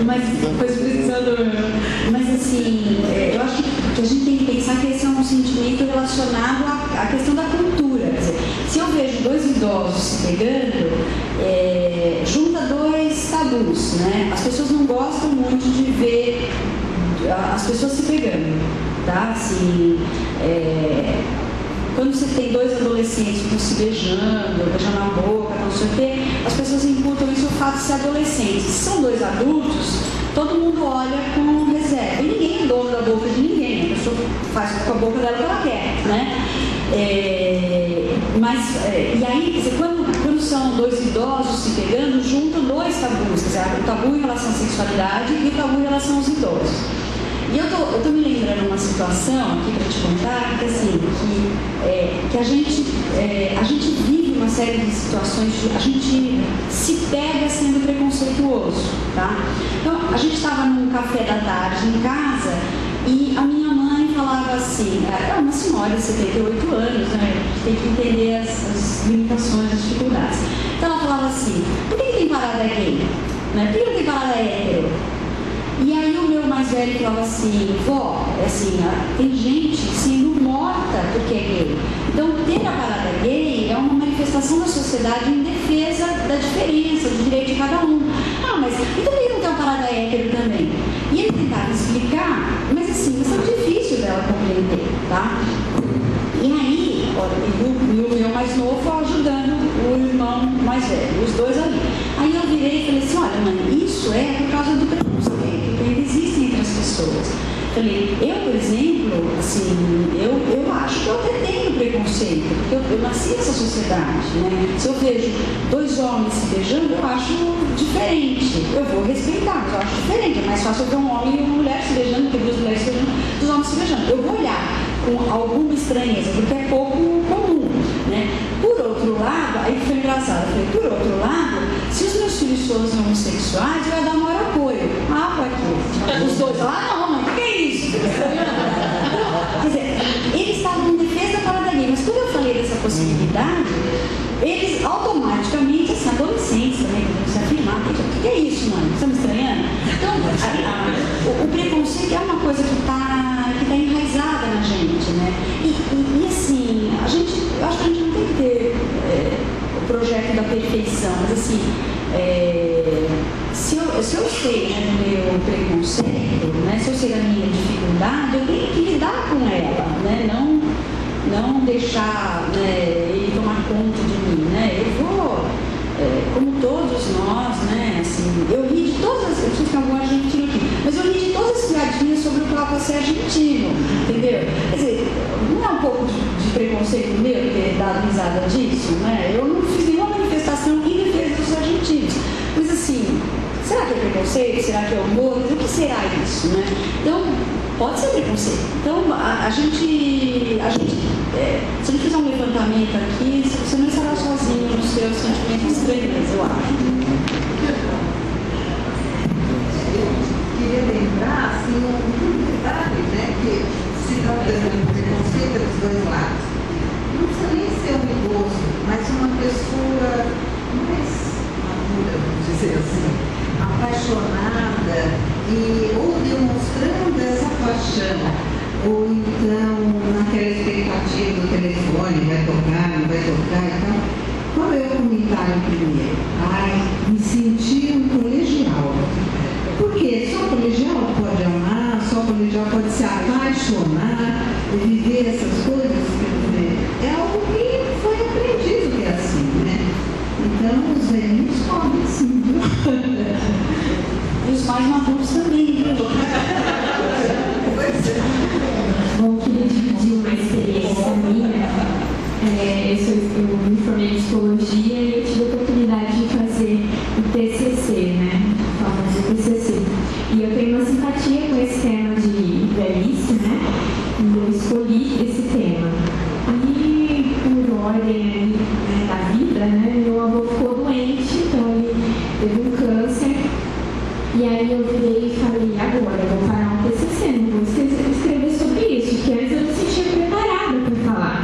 mas assim, mas assim, eu acho que a gente tem que pensar que esse é um sentimento relacionado à questão da cultura. Quer dizer, se eu vejo dois idosos se pegando, junta dois tabus, né? As pessoas não gostam muito de ver as pessoas se pegando, tá? Assim, quando você tem dois adolescentes que se beijando na boca, não sei o quê, as pessoas imputam isso ao fato de ser adolescentes. Se são dois adultos, todo mundo olha com reserva. E ninguém é dono da boca de ninguém. A pessoa faz com a boca dela o que ela quer, né? E aí, quer dizer, quando são dois idosos se pegando, juntam dois tabus. Quer dizer, o tabu em relação à sexualidade e o tabu em relação aos idosos. E eu tô me lembrando uma situação aqui para te contar, que assim, que a gente vive uma série de situações, a gente se pega sendo preconceituoso, tá? Então, a gente estava num café da tarde em casa E a minha mãe falava assim, é uma senhora de 78 anos, né? Tem que entender as limitações, as dificuldades. Então ela falava assim, por que tem parada gay? Né? Por que não tem parada hétero? E aí o meu mais velho falava assim, vó, assim, tem gente sendo morta porque é gay. Então ter a parada gay é uma manifestação da sociedade em defesa da diferença, do direito de cada um. Ah, mas e também não tem uma parada hétero também? E ele tentava explicar, mas assim, isso é difícil dela compreender, tá? E aí, e o meu mais novo ajudando o irmão mais velho, os dois ali. Aí eu virei e falei assim, olha mãe, isso é por causa do preconceito que ainda existe entre as pessoas. Falei, eu, por exemplo, assim, eu acho que eu até tenho preconceito, porque eu nasci nessa sociedade, né? Se eu vejo dois homens se beijando, eu acho diferente. Eu vou respeitar, mas eu acho diferente. É mais fácil eu ver um homem e uma mulher se beijando, que duas mulheres se beijando, dos homens se beijando. Eu vou olhar com alguma estranheza, porque é pouco comum, né? Por outro lado, aí foi engraçado, eu falei, por outro lado, se os meus filhos fossem homossexuais, eu ia dar maior apoio. Ah, por aqui. Os dois, não, mãe, o que é isso? Quer dizer, eles estavam em defesa da parada gay, mas quando eu falei dessa possibilidade, eles automaticamente, assim, adolescentes também, podem se afirmar, o que é isso, mãe? Você está me estranhando? Então, o preconceito é uma coisa que está enraizada na gente, né? E assim, eu acho que a gente não tem que ter o projeto da perfeição, mas assim, se eu sei, né, do meu preconceito, né, se eu sei da minha dificuldade, eu tenho que lidar com ela, né? Não deixar, né, ele tomar conta de mim, né? Eu vou, como todos nós, né, assim, eu ri de todas as, eu preciso que algum argentino aqui, mas eu ri de todas as piadinhas sobre o Papa ser argentino, entendeu? Quer dizer, não é um pouco de preconceito meu ter dado risada disso, né? Eu não fiz nenhuma manifestação em defesa dos argentinos, mas assim, será que é preconceito? Será que é humor? O que será isso, né? Então, pode ser preconceito. Então, a gente se a gente fizer um levantamento aqui, você não estará sozinho nos seus sentimentos estranhos, eu acho. Queria lembrar, assim, um detalhe, né, que se tratando de preconceito dos dois lados. Não precisa nem ser um idoso, mas uma pessoa mais madura, vamos dizer assim, apaixonada ou demonstrando essa paixão, ou então naquela expectativa do telefone, vai tocar, não vai tocar e tal. Qual é o comentário primeiro? Me senti um colegial. Por quê? Só colegial pode amar, só colegial pode se apaixonar e viver essas coisas. É algo que foi aprendido que é assim, né? Então os velhinhos podem sim, viu? E os mais maduros também, viu? Bom, queria dividir uma experiência minha. Eu me formei em psicologia e eu tive a oportunidade de fazer o TCC, né? O famoso TCC. E eu tenho uma simpatia com esse tema de velhice, né? E eu escolhi esse tema. E por ordem da vida, né? Meu avô ficou doente, então ele teve um câncer. E aí eu virei e falei, agora eu vou parar um TCC, não vou escrever sobre isso, porque antes eu não me sentia preparada para falar.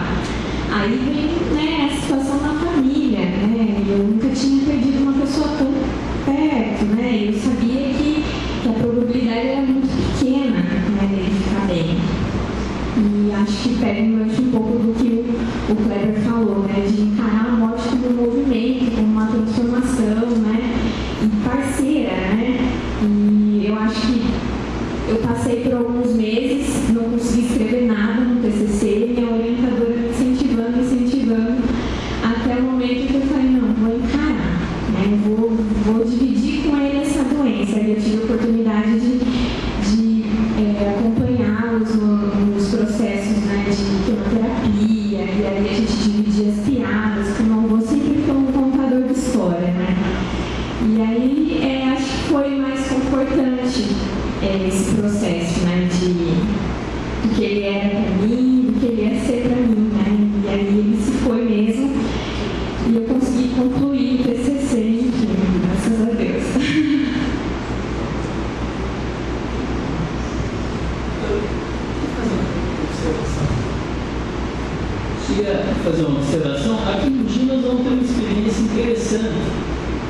Aí vem, né, a situação da família, né, eu nunca tinha perdido uma pessoa tão perto, né, eu sabia que a probabilidade era muito pequena, né, dele ficar bem. E acho que pega um pouco do que o Kleber falou, né, de encarar a morte como um movimento, como uma transformação, né, e parceira, né, e eu acho que eu passei por alguns meses, não consegui escrever nada no TCC, minha orientadora me incentivando, até o momento que eu falei, não, vou encarar, né, vou dividir com ele essa doença. E eu tive a oportunidade de acompanhá-los nos processos, né, de quimioterapia, e aí a gente dividia as piadas, porque o meu avô sempre foi um contador de história, né. queria fazer uma observação. Aqui em Mogi nós vamos ter uma experiência interessante.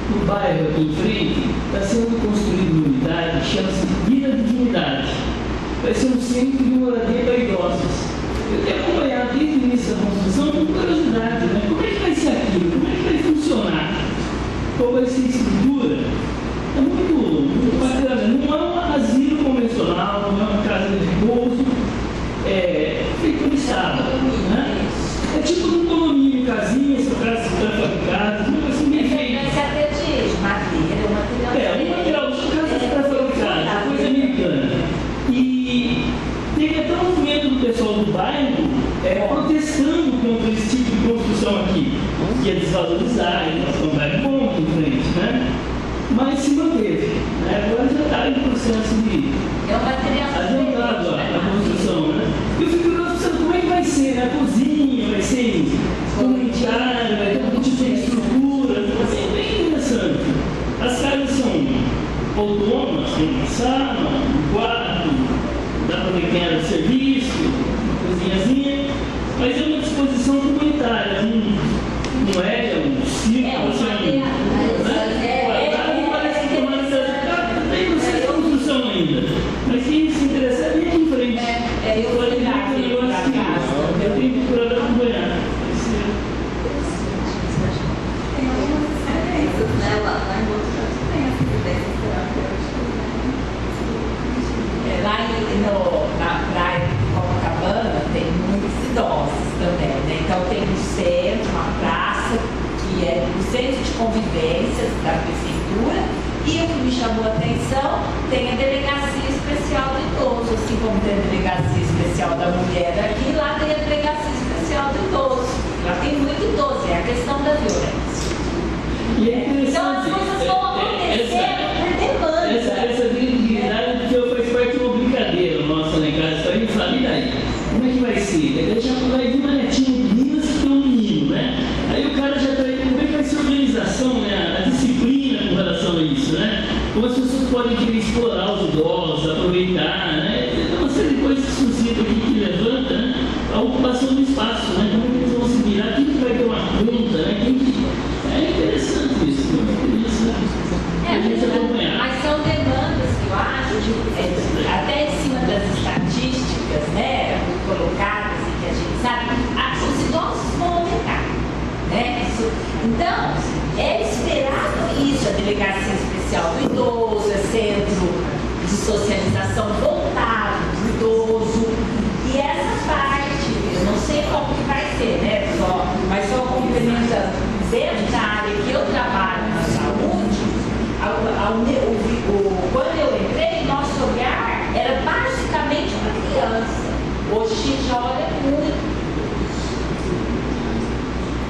No bairro aqui em frente está sendo construída uma unidade que chama-se Vila Dignidade. Vai ser um centro de moradia para idosos. Eu tenho acompanhado desde o início da construção com curiosidade, né? Como é que vai ser aquilo? Como é que vai funcionar? Qual vai ser a estrutura? É muito bacana. Não é um asilo convencional, não é uma casa de repouso, feito no Estado, né? É tipo um condomínio, casinhas, casas pré-fabricadas, uma coisa assim bem feita. Mas até de madeira, o material. Um material de casas pré-fabricadas, coisa americana. E teve até um movimento do pessoal do bairro protestando contra esse tipo de construção aqui, que ia desvalorizar, é um bairro bom aqui em frente, né? Mas se manteve, né? Agora já está em processo de adiantado a construção, né? Eu fico pensando como é que vai ser, né? A cozinha, vai ser comunitária, vai ter um tipo de estrutura, vai ser bem interessante. As casas são autônomas, tem uma sala, um quarto, dá para ver quem era o serviço, uma cozinhazinha, mas é uma disposição comunitária, não é um círculo, assim, mas quem se interessar é bem aqui em frente. Eu vou ligar aqui para casa. Eu tenho que procurar acompanhar. Tem algumas diferenças, né? Lá em outros casos tem essa evidência terapêutica. Lá na praia de Copacabana tem muitos idosos também, né? Então tem um centro, uma praça, que é o centro de convivência da prefeitura. E o que me chamou a atenção, tem a delegacia especial do idoso, assim como tem a delegacia especial da mulher aqui, lá tem a delegacia especial do idoso. Lá tem muito idoso, é a questão da violência. E é então as coisas vão acontecer por demanda. Essa dignidade que eu faz parte de uma brincadeira nossa lá em casa, aí fala, e daí? Como é que vai ser? Ele já vai vir uma netinha de meninas que tem um menino, né? Aí o cara já está aí, como é que vai ser a organização, né? A disciplina com relação a isso, né? Como as pessoas podem querer explorar os idosos, aproveitar, né? Tem uma série de coisas que suscitam aqui que levanta, né? A ocupação do espaço, né? Como é que eles vão se virar? Quem que vai ter uma conta, né? É interessante isso, né? A gente acompanhar. Mas são demandas que eu acho, até em cima das estatísticas, né? Colocadas e que a gente sabe, os idosos vão aumentar, né? Então, é esperado isso, a delegacia especial do idoso, é centro de socialização voltado do idoso, e essa parte, eu não sei como que vai ser, né? Mas só complementando, dentro da área que eu trabalho na saúde, quando eu entrei, nosso olhar era basicamente para criança. Hoje a gente já olha muito.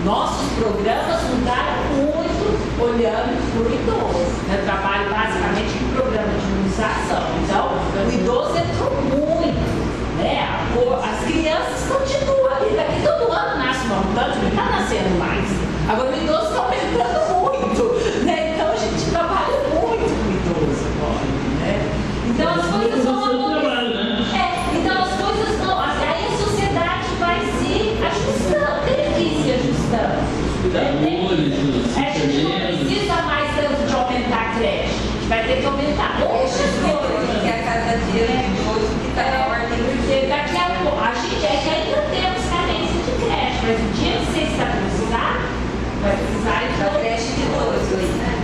Nossos programas mudaram muito olhando para o idoso. Eu trabalho basicamente com programa de imunização. Então, o idoso entrou muito. Né? As crianças continuam ali. Daqui todo ano nasce um montante, não está nascendo mais. Agora o idoso está aumentando muito. Né? Então a gente trabalha muito com o idoso agora. Né? Então as coisas vão acontecer. Então as coisas não. Aí a sociedade vai se ajustando, tem que ir se ajustando. A gente não precisa mais tanto de aumentar a creche. A gente vai ter que aumentar outras coisas. Que a cada dia de hoje que está na ordem. Porque daqui a pouco, a gente ainda temos carência de creche, mas o dia que você estabilizar, vai precisar de da creche de todos, né?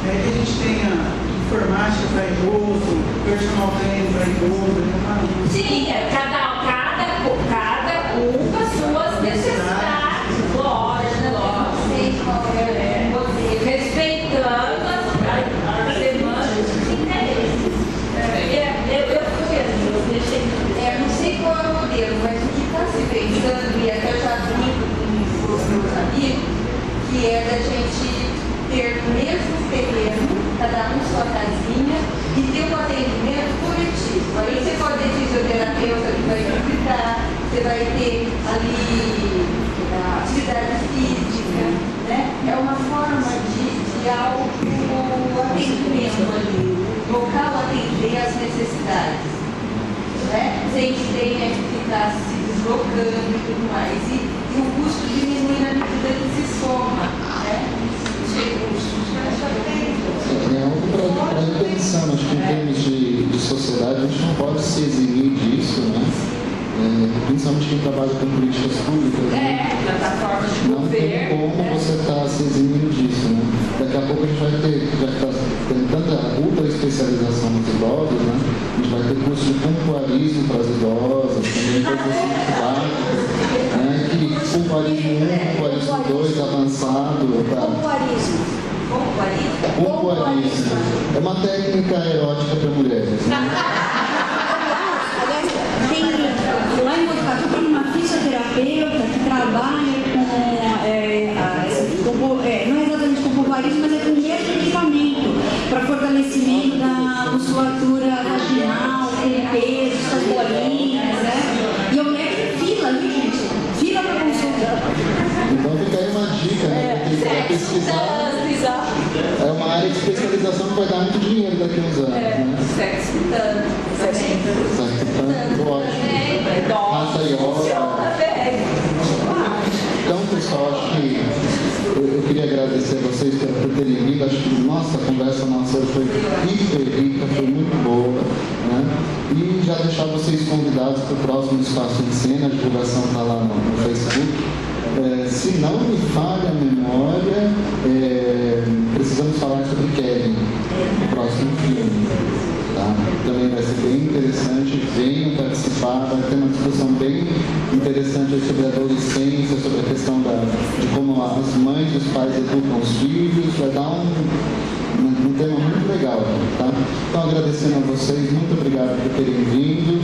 Que a gente tenha informática para idoso, personal training para idoso. Sim, cada um com as suas necessidades, lógico. Respeitando as demandas de interesses. Eu não sei qual é o modelo, mas o que está se pensando, e até eu já vi com os meus amigos, que é da gente ter o mesmo terreno, cada um sua casinha, e ter um atendimento coletivo. Aí você pode ter fisioterapeuta que vai visitar, você vai ter ali atividade física, né? É uma forma de auto-atendimento ali, local atender às necessidades. né? Se a gente tenha que ficar se deslocando e tudo mais. E o custo diminui na medida que se soma, né? Os recursos praticamente. É algo para reflexão. Acho que em termos de sociedade a gente não pode se eximir disso, né? Principalmente quem trabalha com políticas públicas. Né? Plataformas de não governo. Tem como você estar se eximindo disso, né? Daqui a pouco a gente vai ter, já que está tendo tanta ultra especialização nos idosos, né? A gente vai ter curso de pompoarismo para as idosas, também coisas assim básicas, né? Que pompoarismo 1, pompoarismo 2, avançado. Pompoarismo. É uma técnica erótica para mulheres, né? Lá em Botucatu tem uma fisioterapeuta que trabalha não é exatamente com pompoarismo, mas é com o mesmo equipamento para fortalecimento da musculatura vaginal, com peso, essas bolinhas, né? E a mulher tem fila, viu, gente? Fila para consulta. Então fica aí uma dica, né? Tem que pesquisar. É uma área de especialização que vai dar muito dinheiro daqui a uns anos, né? Sexo tanto. Ótimo. Raça yoga. Então, pessoal, acho que eu queria agradecer a vocês por terem vindo. Acho que nossa, a conversa nossa foi hiper rica, foi muito boa, né? E já deixar vocês convidados para o próximo Espaço em Cena. A divulgação está lá no Facebook. Se não me falha a memória, precisamos falar sobre Kevin, no próximo filme. Tá? Também vai ser bem interessante, venham participar, vai ter uma discussão bem interessante sobre a adolescência, sobre a questão de como as mães e os pais educam os filhos, vai dar um tema muito legal. Tá? Então, agradecendo a vocês, muito obrigado por terem vindo.